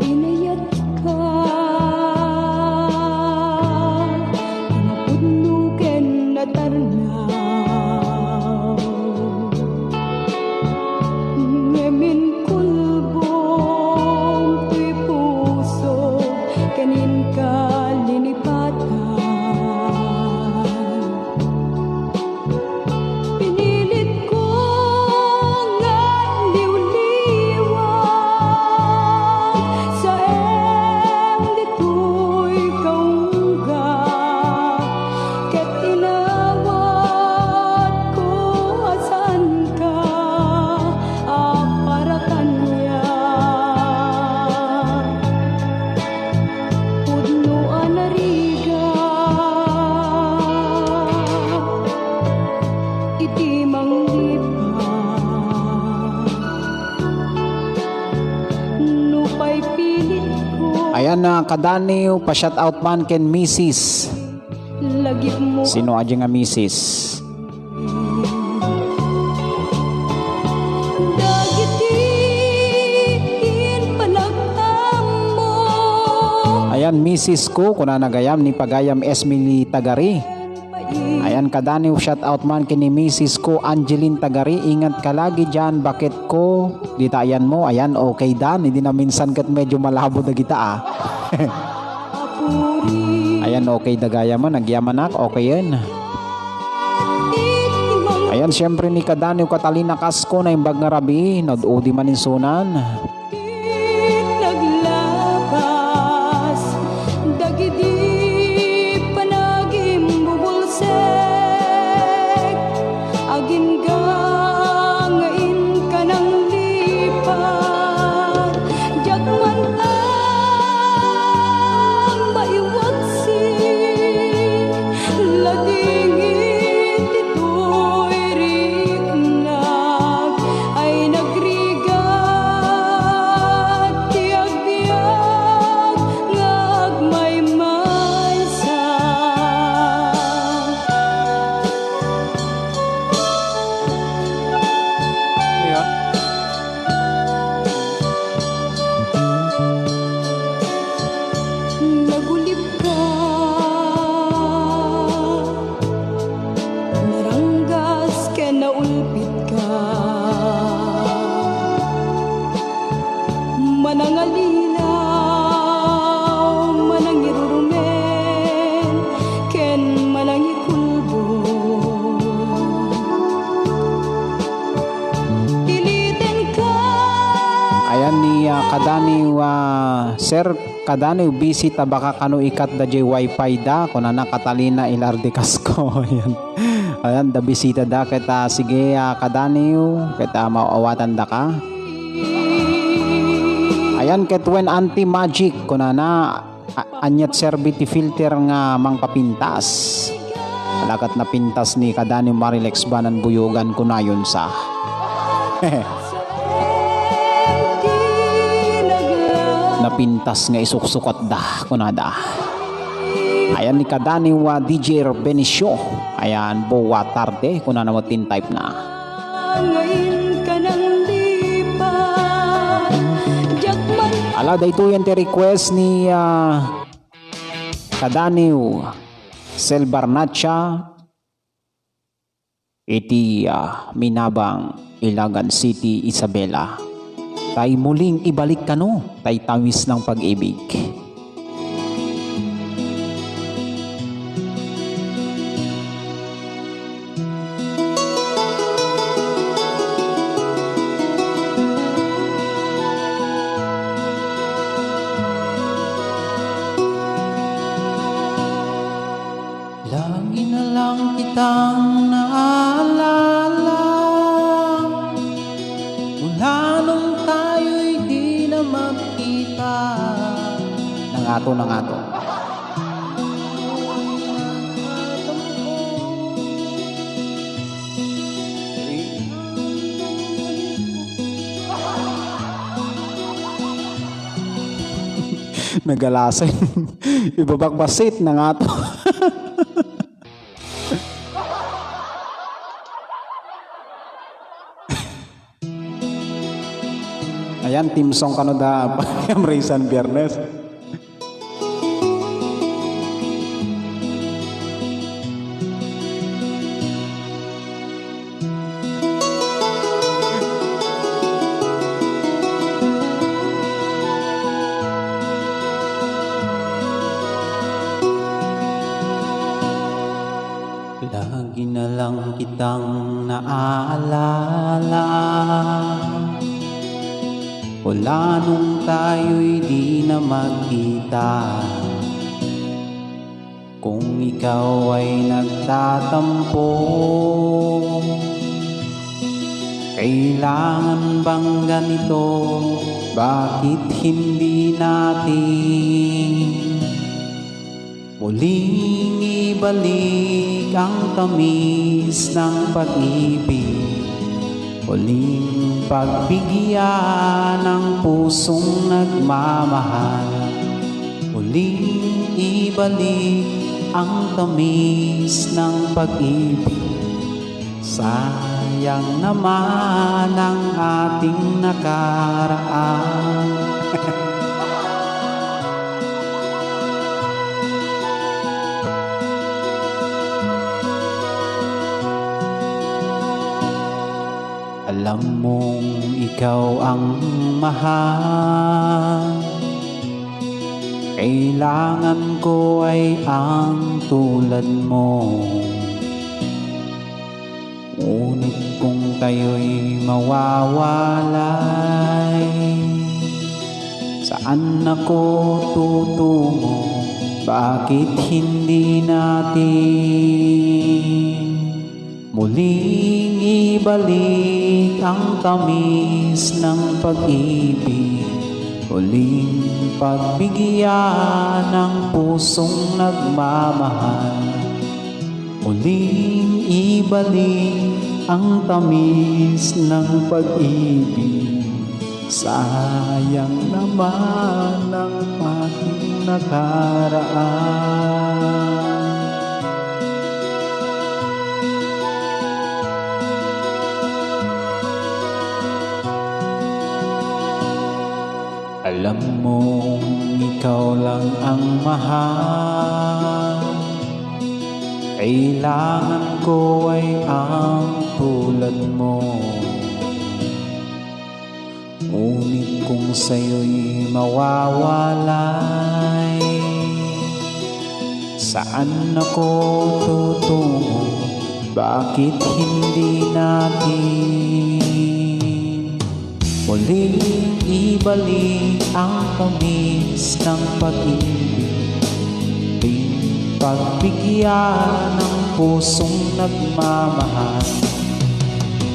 [SPEAKER 6] Inayat ka napudnuken na tarnaw Ngemin kulbong tuy puso kanin ka linipatan Pinilit ko nga liwliwang sa iyong dito'y kaunggat ket inawat ko asan ka para kanya pudno anariga iti manglipa nupay pilit ko
[SPEAKER 2] Ayan na kadani pa shout out man ken Mrs.
[SPEAKER 6] lagip mo
[SPEAKER 2] Sino aja nga Mrs.
[SPEAKER 6] dagitin palagtam mo
[SPEAKER 2] Ayan Mrs. ko kuna nagayam ni pagayam Esmili Tagari. Ayan kadani shout out man kini Mrs. ko Angeline Tagari. Ingat ka lagi dyan. Bakit ko ditayan mo? Ayan okay dan. Hindi na minsan kat medyo malabo na kita
[SPEAKER 6] apuri
[SPEAKER 2] Ayan okay dagaya mo. Nagyamanak. Okay yan. Ayan syempre ni kadani Catalina Casco na imbag nga rabi. Nod-udi man insunan.
[SPEAKER 6] naglabas dagidi panagim bubulsek agin gangain ka ng lipat jagman ang maiwagsi ladingit ito'y rignag ay nagrigat tiag-biag ngag may maysa nagulip ka naranggas ken naulpit ka manangalilaw manangirurumen ken manangikulbo iliten ka
[SPEAKER 2] Ayan ni kadani sir kadani busy ta baka kanu ikat da jay wifi da kuna na Catalina Ilarde Casco. Ayan. Ayan da bisita da kita sige kadani kita mauawatan da ka. Ayan ket when anti magic kuna na anyat serbiti filter nga mangpapintas. Alakat na pintas ni kadani Marilex banan buyogan kunayon sa. Napintas nga isuksukot da kunada. Ayan ni Kadani wa DJ Benicio. Ayan, buwa tarde. Kung na naman tin type na.
[SPEAKER 6] Ngayon ka nang lipat. Jakman
[SPEAKER 2] Ala, dahito yan ti request ni Kadaniw Selbarnacha iti Minabang, Ilagan City, Isabela. Tay muling ibalik ka no, tay tawis ng pag-ibig.
[SPEAKER 7] Lagi na lang kitang naalala mula nung tayo'y di na magkita.
[SPEAKER 2] Nangato. Nagalasan. Ibabagbasit nangato. Ayan, team song kano da Payam Raisan Biyernes.
[SPEAKER 7] Lagi na lang kitang naaalala mula nung tayo'y di na magkita. Kung ikaw ay nagtatampo, kailangan bang ganito? Bakit hindi natin muling ibalik ang tamis ng pag-ibig? Muling pagbigyan ng pusong nagmamahal. Muling ibalik ang tamis ng pag-ibig. Sayang naman ang ating nakaraan. Alam mong ikaw ang mahal, kailangan ko ay ang tulad mo. Ngunit kung tayo'y mawawalay, saan ako tutungo? Bakit hindi natin muling ibalik ang tamis ng pag-ibig? Muling pagbigyan ng pusong nagmamahal. Muling ibalik ang tamis ng pag-ibig. Sayang naman ang ating nakaraan. Alam mong ikaw lang ang mahal, kailangan ko ay ang tulad mo. Ngunit kung sa'yo'y mawawalay, saan ako tutungo? Bakit hindi natin muling ibalik ang tamis ng pag-ibig? Pagbigyan ng pusong nagmamahal.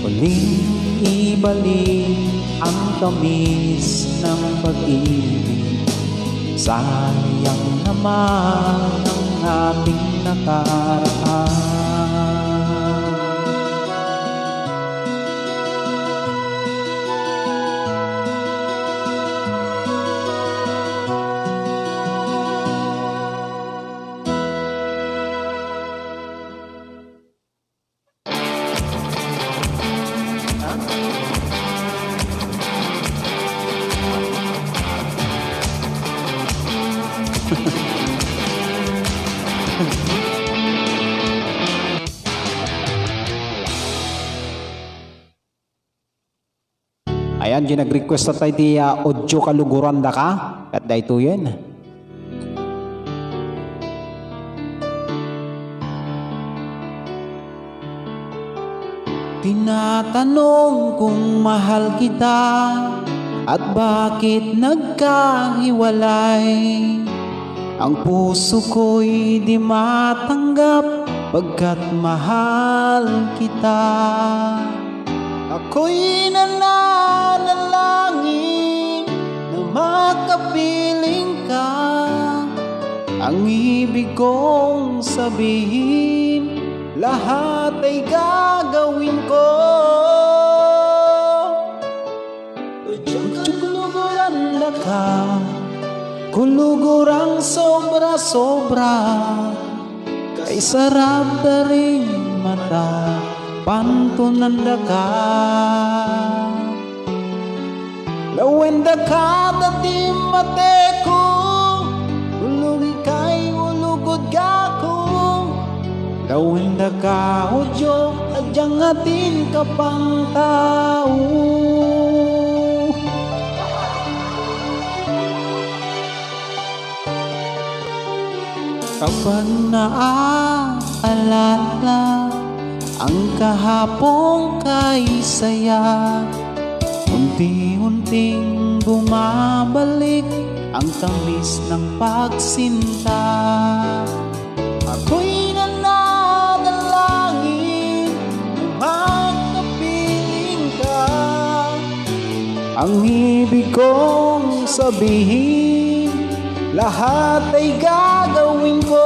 [SPEAKER 7] Muling ibalik ang tamis ng pag-ibig. Sayang naman ang ating nakaraan.
[SPEAKER 2] Ayan, ginag-request na tayo di audio kaluguran da ka. At da ito yun.
[SPEAKER 7] Tinatanong kung mahal kita at bakit nagkahiwalay. Ang puso ko'y di matanggap pagkat mahal kita. Ako'y nananalangin na makapiling ka. Ang ibig kong sabihin, lahat ay gagawin ko. Kuluguran na ka, kulugurang sobra-sobra. Kay sarap na rin mata, pantunanda ka. Lawenda ka dati mate ko, ulugi kay ulugod ka ko. Lawenda ka o Diyo, adyang atin ka pang tao. Kapag naaalala ang kahapong kay saya, unti-unting bumabalik ang tamis ng pagsinta. Ako'y nananalangin na makapiling ka. Ang ibig kong sabihin, lahat ay gagawin ko.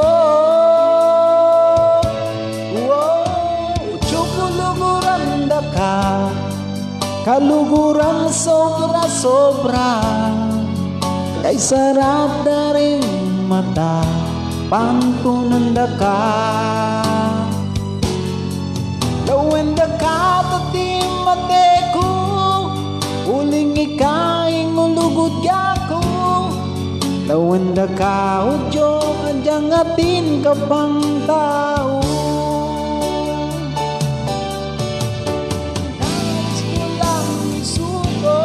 [SPEAKER 7] Tsukuluguran da ka, kaluguran sobra-sobra. Kay sarap na rin mata, pantunanda ka. Lawenda ka tati mate ko, uling ikaing ulugod ko. Lawenda ka o Diyo, adyang atin ka pang tao. Nais ko lang isuko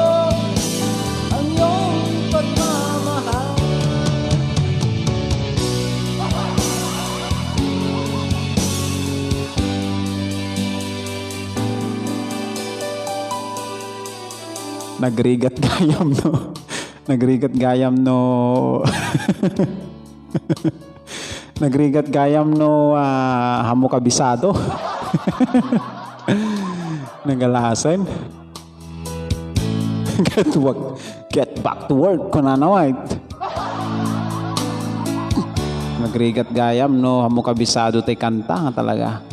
[SPEAKER 7] ang iyong pagmamahal.
[SPEAKER 2] Nagrigat gayam no. Nagrigat gayam no. Nagrigat gayam no hamo kabisado. Nagalasan. Get back to work kunana white. Nagrigat gayam no hamo kabisado tay kanta nga talaga.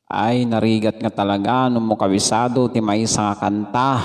[SPEAKER 2] Ay, narigat nga talaga nung mo kabisado, ti may isa nga kanta.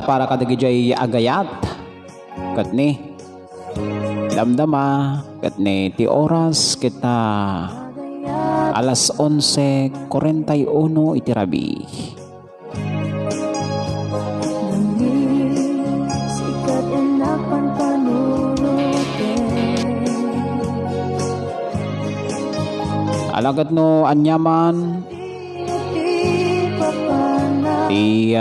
[SPEAKER 2] para kadagijay agayat. Kat ni damdama kat ni ti oras kita alas 11:41 itirabi.
[SPEAKER 6] Sikat enakan panunutin.
[SPEAKER 2] Alagad no anyaman ti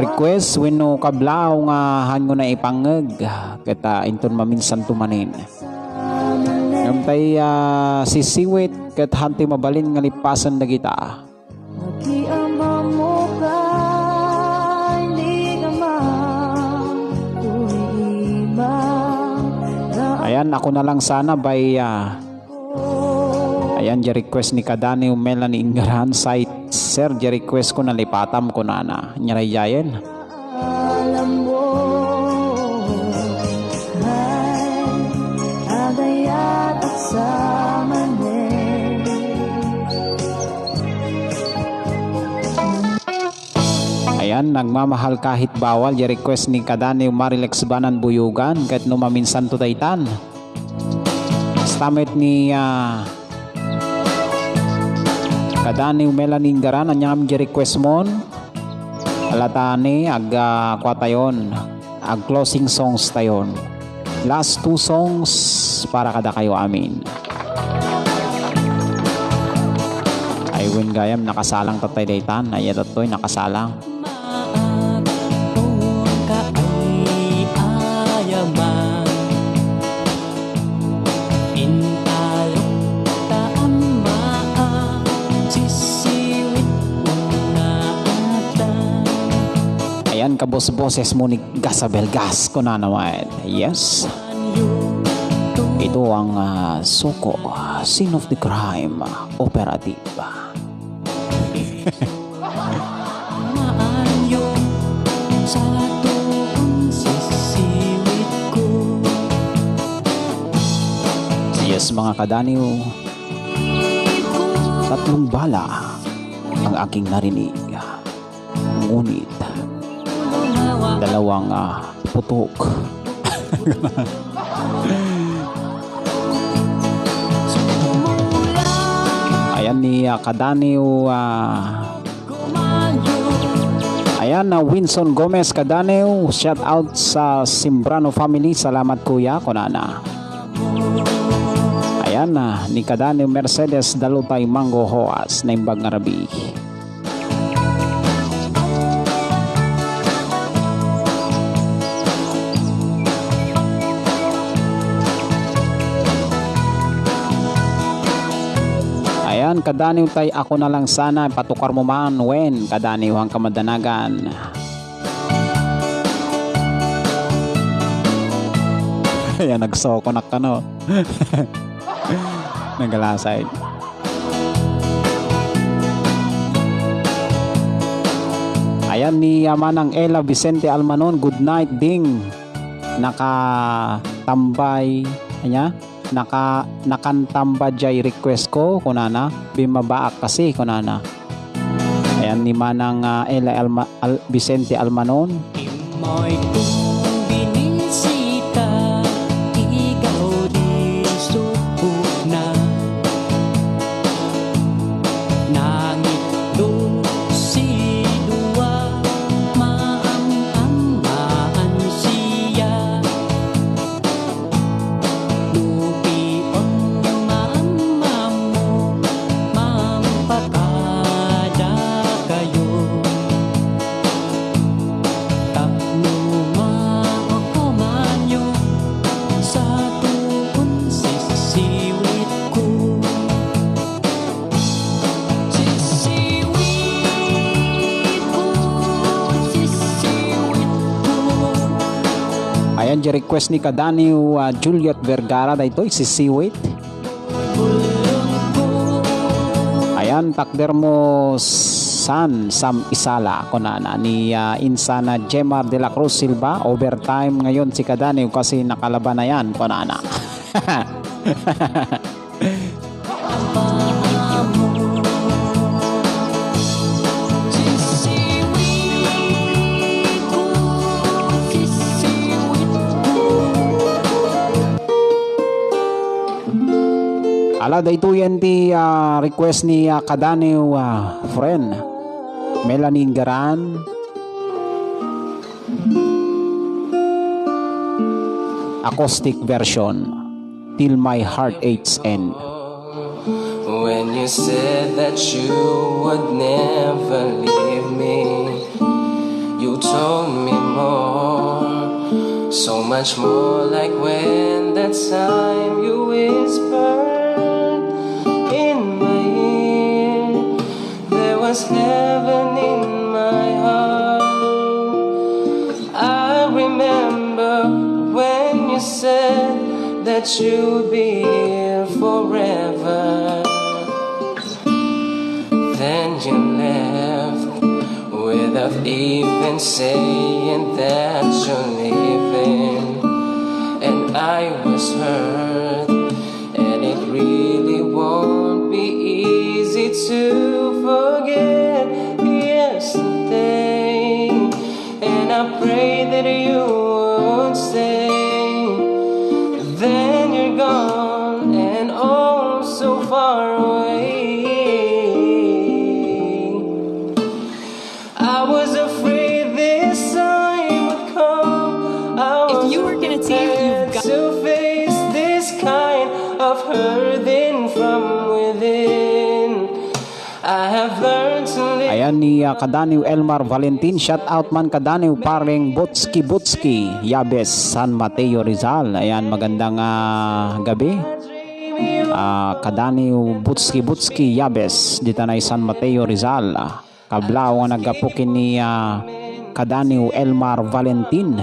[SPEAKER 2] request wenno kablaw nga hango na ipangeg kita inton maminsan tumanin. Ngantay sisiwit ket hanti mabalin nga lipasan dagita.
[SPEAKER 6] Di ama mo ka, hindi naman ibang
[SPEAKER 2] Ayan ako na lang sana by ayan di request ni Kadani Melanie Ingarahan site. Sir, di request ko na lipatam ko na nyarayayen.
[SPEAKER 6] alam mo. Ay, agayat at samanin.
[SPEAKER 2] Ayan, nagmamahal kahit bawal. Di request ni Kadani Marilex Banan Buyugan kahit numaminsan to daytan. Stamit ni Kadani Melanie Ingarahan anyam di request mon. Alatani kwa tayon. Ag closing songs tayon. Last 2 songs para kada kayo amin. Ay win gayam nakasalang tatay daytan. Ayat atoy nakasalang. Ayan kabos-boses mo ni Gasabel Gas ko na naman. Yes. Ito ang Suko, Scene of the Crime, Operative. Yes mga kadaniw, 3 bala ang aking narinig. Ngunit 2 putok. Ayan ni Kadaniw ayan na Winson Gomez Kadaniw, shout out sa Simbrano family, salamat kuya kunana. Ayan na ni Kadaniw Mercedes Dalutay Mango Hoas na imbag ngarabi. Ayan, Kadaniw tay ako na lang sana patukar mo man wen Kadaniw ang kamadanagan. Ayan, nagsokonak ka no. Nagalasay. Ayan ni Manang Ella Vicente Almanon, good night ding. Nakatambay anya? Nakantamba jay request ko kunana bimabaak kasi kunana. Ayan ni Manang Ella Vicente Almanon.
[SPEAKER 5] Imoy kong binisita, ikaw di subok na. Nangit do si dua, maang-amaan siya.
[SPEAKER 2] Ayan di request ni Kadaniw Juliet Vergara daytoy si Siwit. Ayan takder mo Sam Isala kunana ni Insana Jemar de la Cruz Silva. Overtime ngayon si Kadaniw kasi nakalaban na yan kunana. Ala dayto yan ti request ni Kadaniw friend Melanie Garan. Acoustic version, Till My Heart Aches End.
[SPEAKER 8] When you said that you would never leave me, you told me more, so much more, like when that time you whispered in my ear, there was heaven in my heart. I remember when you said that you'd be here forever. Then you left without even saying that you're leaving. And I was hurt, and it really won't be easy to forget yesterday. And I pray that you would stay. Then you're gone, and oh, so far away. I was afraid this time would come.
[SPEAKER 4] If you were gonna see if you've got
[SPEAKER 8] to face this kind of hurting from within. I have learned to live.
[SPEAKER 2] Ayan ni Kadaniw Elmar Valentin. Shout out man Kadaniw paring Butski Yabes, San Mateo Rizal. Ayan, magandang gabi. Kadaniw Butski Yabes dito na San Mateo Rizal. Kablaw nga nagapukin ni Kadaniw Elmar Valentin.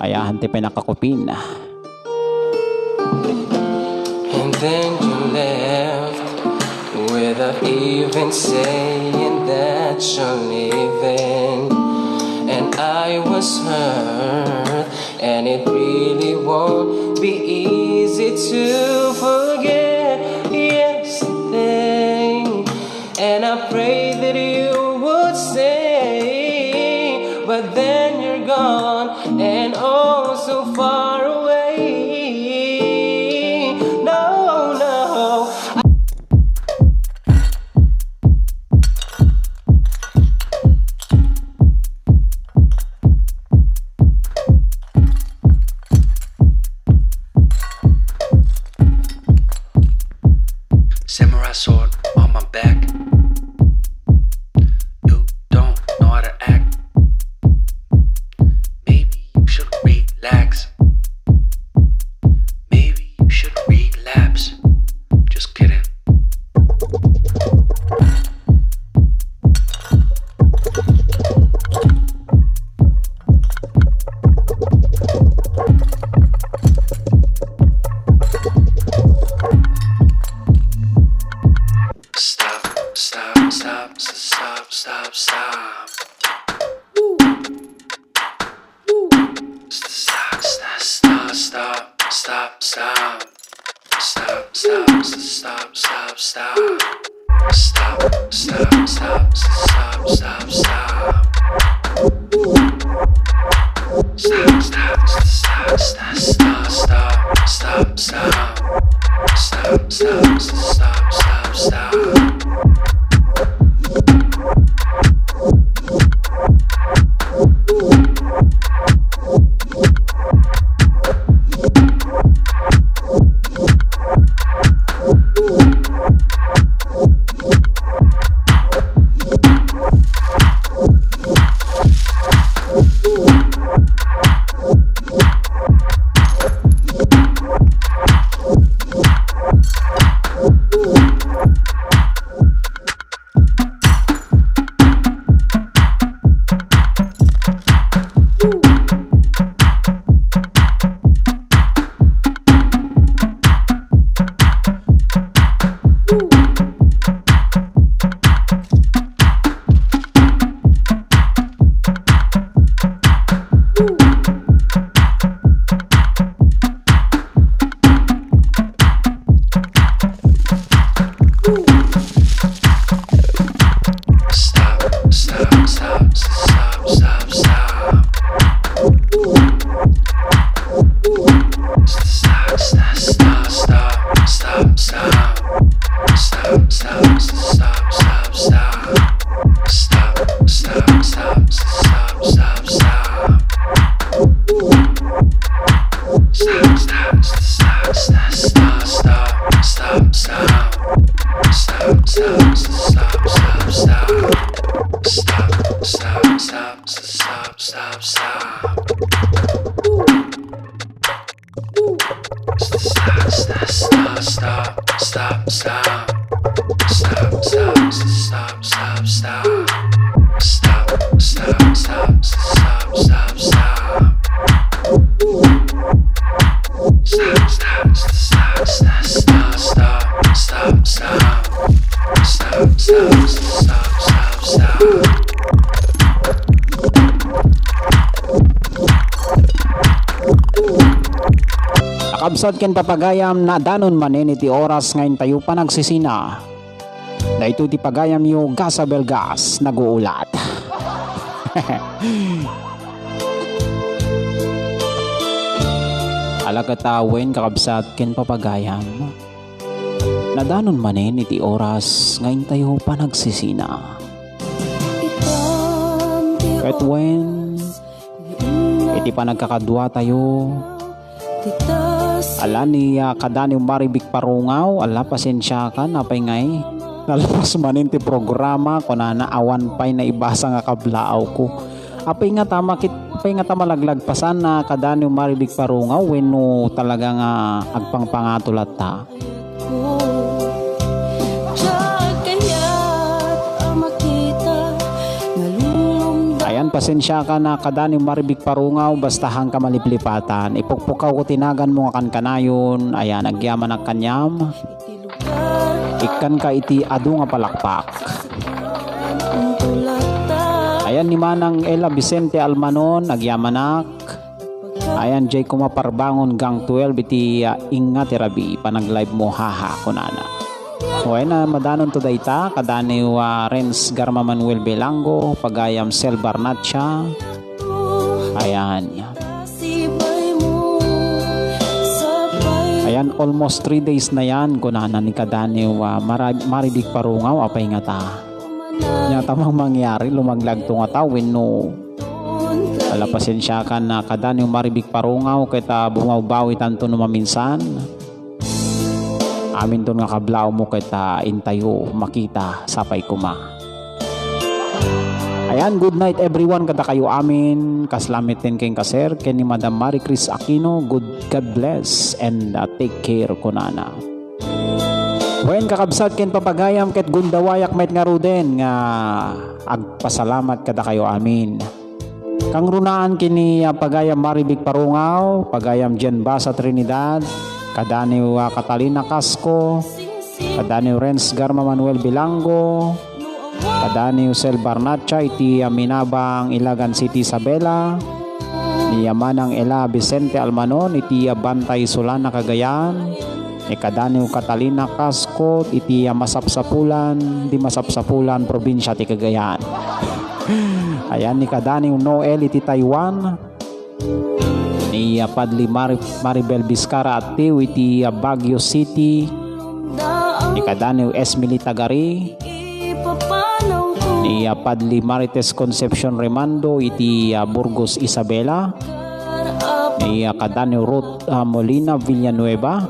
[SPEAKER 2] Ayahan ti pinakakupin.
[SPEAKER 8] And then you left without even saying that you're leaving. And I was hurt, and it really won't be easy to forget yesterday. And I pray that you would stay, but then you're gone, and oh, so far away. No, no.
[SPEAKER 9] Samurai sword on my back. You don't know how to act. Maybe you should relax. Maybe you should relapse. Just kidding. Stop, stop, stop, stop, stop, stop. Stop, stop, stop, stop, stop, stop. Stop, stop, stop, stop, stop. Stop, stop, stop, stop, stop, stop. Stop, stop, stop, stop, stop, stop, stop, stop. Stop, stop, stop, stop, stop. stop, stop. Stop, stop, stop, stop, stop, stop. Stop, stop, stop, stop, stop. Stop, stop, stop, stop, stop, stop. Stop, stop, stop, stop, stop, stop, stop, stop. Stop, stop, stop, stop, stop.
[SPEAKER 2] Akabsat ken papagayam na danon manen iti oras ngayon tayo pa nagsisina. Na ito ti pagayam yu gasabel gas naguulat. Alakatawen kakabsat ken papagayam. Na danon manen iti oras ngayon tayo pa nagsisina. Kahit when iti pa nagkakadwa tayo. Ala ni kadani maribik parungaw, ala pasensya ka napay ngay. Nalapas manin ti programa ko na naawan pay na ibasa nga kablaaw ko. Apay nga tama laglagpasan na kadani maribik parungaw wenno talaga nga agpangpangatulat ta. Ayan, pasensya ka na kadani maribik parungaw bastahan ka maliplipatan. Ipukpukaw ko tinagan mo nga kanayon. Ayan, agyaman ang kanyam. Ikan ka iti adu nga palakpak. Ayan ni Manang Ella Vicente Almanon, agyamanak. Ayan, jay kumaparbangon gang 12 iti inga terabi. Panag-live mo haha kunana. Okay na madanon to dayta kadani Renz Garma Manuel Belango pagayam Sel Barnatcha. Ayan. Ayan, almost 3 days na yan kunana ni kadani maribik parungaw apay nga ta. Nya tamang mangyari lumaglag to nga ta wenno. Ala pasensya ka na kadani maribik parungaw kita bumabawi tanto no maminsan. Amin to nga kablaw mo kita intayo makita sapay kuma. Ayan, good night everyone kada kayo amin kaslamitin kayong kaser ken ni Madam Marie Chris Aquino. God bless and take care kunana. Wen kakabsat ken papagayam ket gundawayak met nga ruden nga agpasalamat kada kayo amin. Kang runaan kini pagayam maribik parungaw, pagayam Jen Basa Trinidad, kadaniw Catalina Casco, kadaniw Renz Garma Manuel Belango, kadaniw Sel Barnatcha iti Minabang Ilagan City Isabela, ni Manang Ella Vicente Almanon iti Bantay Solana Cagayan, ni kadaniw Catalina Casco iti Masapsapulan di Masapsapulan probinsya ti Cagayan. Ayan ni kadaniw Noel iti Taiwan, ni Padli Maribel Vizcara at Tiw iti Baguio City, ni kadaniw Esmili Tagari, ni Padli Marites Concepcion Remando iti Burgos Isabela, ni kadaniw Ruth Molina Villanueva,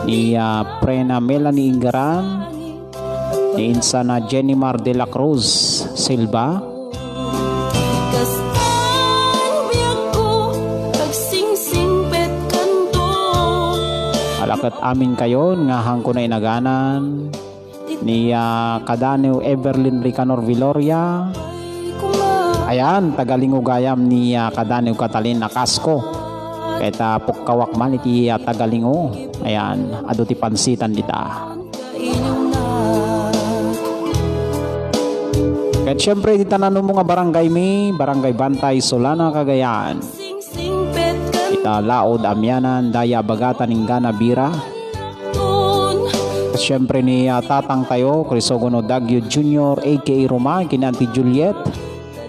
[SPEAKER 2] ni Prena Melanie Ingaran, ni Insana Jenimar de la Cruz Silva, alakat amin kayo nga hangko na inaganan ni kadaniw Everlyn Ricanor Viloria. Ayan, tagalingugayam ni kadaniw Catalina Casco keta pukkawak man iti tagalingo. Ayan, ado ti pansitan dita. Ket syempre di tanan mo nga barangay barangay Bantay Solana Cagayan. Ita Laod Amyanan Daya Bagatan Ingana Bira. Ket syempre ni tatang tayo Crisogono Dagyo Jr. aka Roma kinanti Juliet.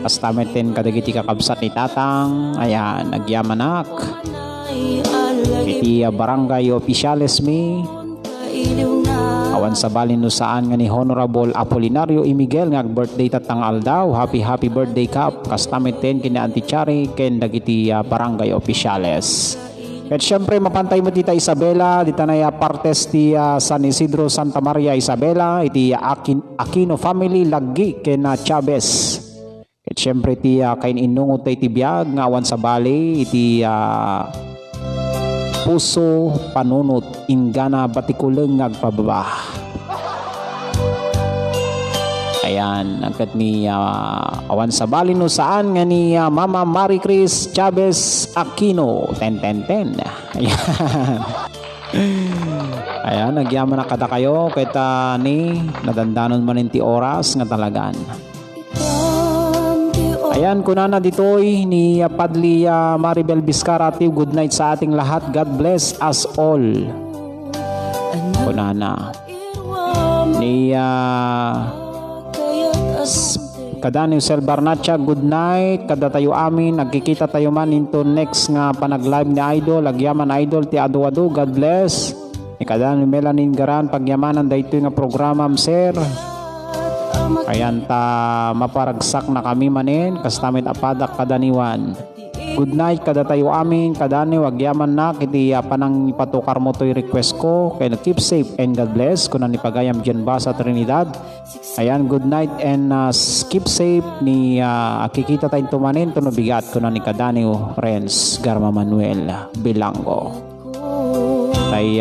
[SPEAKER 2] Kastameten kadagiti kakabsat ni tatang. Ayan, nagyamanak. Iti barangay Oficiales awan sa balin no saan nga ni Honorable Apolinario I. Miguel nga birthday tatangal daw. Happy birthday kap kastamiten kina Auntie Chari ken dagiti barangay Oficiales. At syempre mapantay mo tita Isabela dita na partes ti San Isidro Santa Maria Isabela iti Aquino family lagi ken Chavez. At At syempre iti kain inungot tayo iti biyag nga awan sa bali iti puso panunot ingana batikuleng agpababa. Ayan, agad ni awan sa bali no saan nga ni Mama Mary Chris Chavez Aquino 10-10-10. Ayan. Ayan, nagyaman na kada kayo kahit ni nadandanon man inti oras nga talagan. Ayan, kunana ditoy ni Padli Maribel Vizcara. Good night sa ating lahat. God bless us all. Kunana ni Kadani Sel Barnacha, good night. Kada tayo amin, nagkikita tayo man into next nga panag-live ni Idol. Agyaman Idol, ti adu-adu, God bless. Ni Kadani Melanin Garan, pagyamanan dahito nga programa, sir. Ayan ta, maparagsak na kami manin, kastamit apadak kadaniwan. Good night, kada tayo amin, kadani, wagyaman na, kiti panang ipatukar mo to'y request ko. Kaya keep safe and God bless. Kunan ni Pagayam dyan ba sa Trinidad. Ayan, good night and keep safe ni kikita tayong tumanin. Tunubigat ko na ni Kadaniw Renz Garma Manuel Bilango. Ay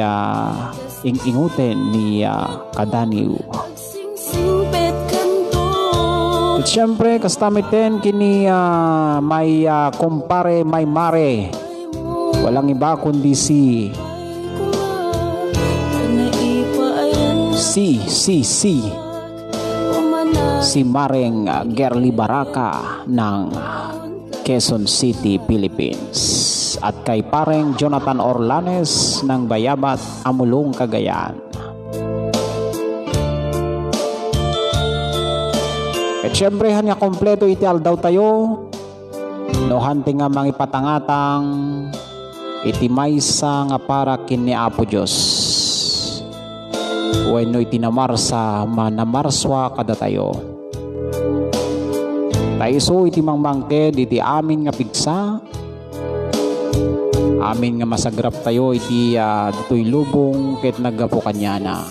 [SPEAKER 2] ing-inguten ni Kadaniw. At syempre, kastamiten kini may kumpare, may mare. Walang iba kundi si Mareng Gerly Baraka ng Quezon City, Philippines. At kay pareng Jonathan Orlanes ng Bayabat, Amulong, Cagayan. At syempre, hanya kompleto iti aldaw tayo. No hanting nga mga ipatangatang iti maysa nga para kini Apo Diyos. Wenno iti namarsa manamarswa kada tayo. Taiso iti mangmangked iti amin nga pigsa. Amin nga masagrap tayo iti dito'y lubong ket naggapo kanyana.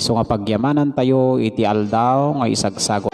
[SPEAKER 2] So nga pagyamanan tayo iti aldaw nga isagsago.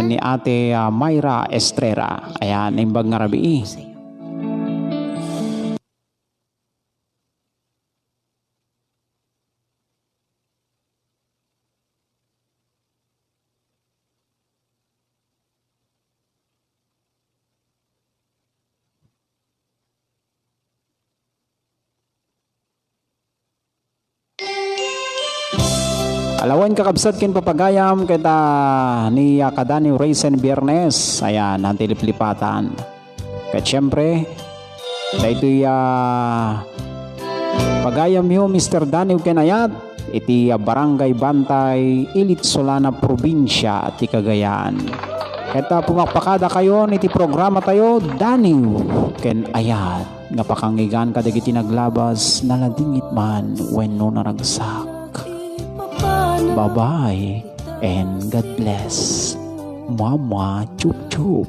[SPEAKER 2] ni Ate Mayra Estrera. Ayan, imbag nga rabi. Alawan kakabsat kin papagayam kita ni Kadani Raisin Biyernes. Ayan, ang tiliplipatan. Kaya syempre, dahito pagayam yo Mr. Daniel Kenayat, iti Barangay Bantay, Ilit Solana, Probinsya at Cagayan. Kaya pumakpakada kayo niti programa tayo, Daniel Kenayat. Nga pakangigan kadagiti naglabas, naladingit man when no naragsak. Bye-bye and God bless. Mama, chup-chup.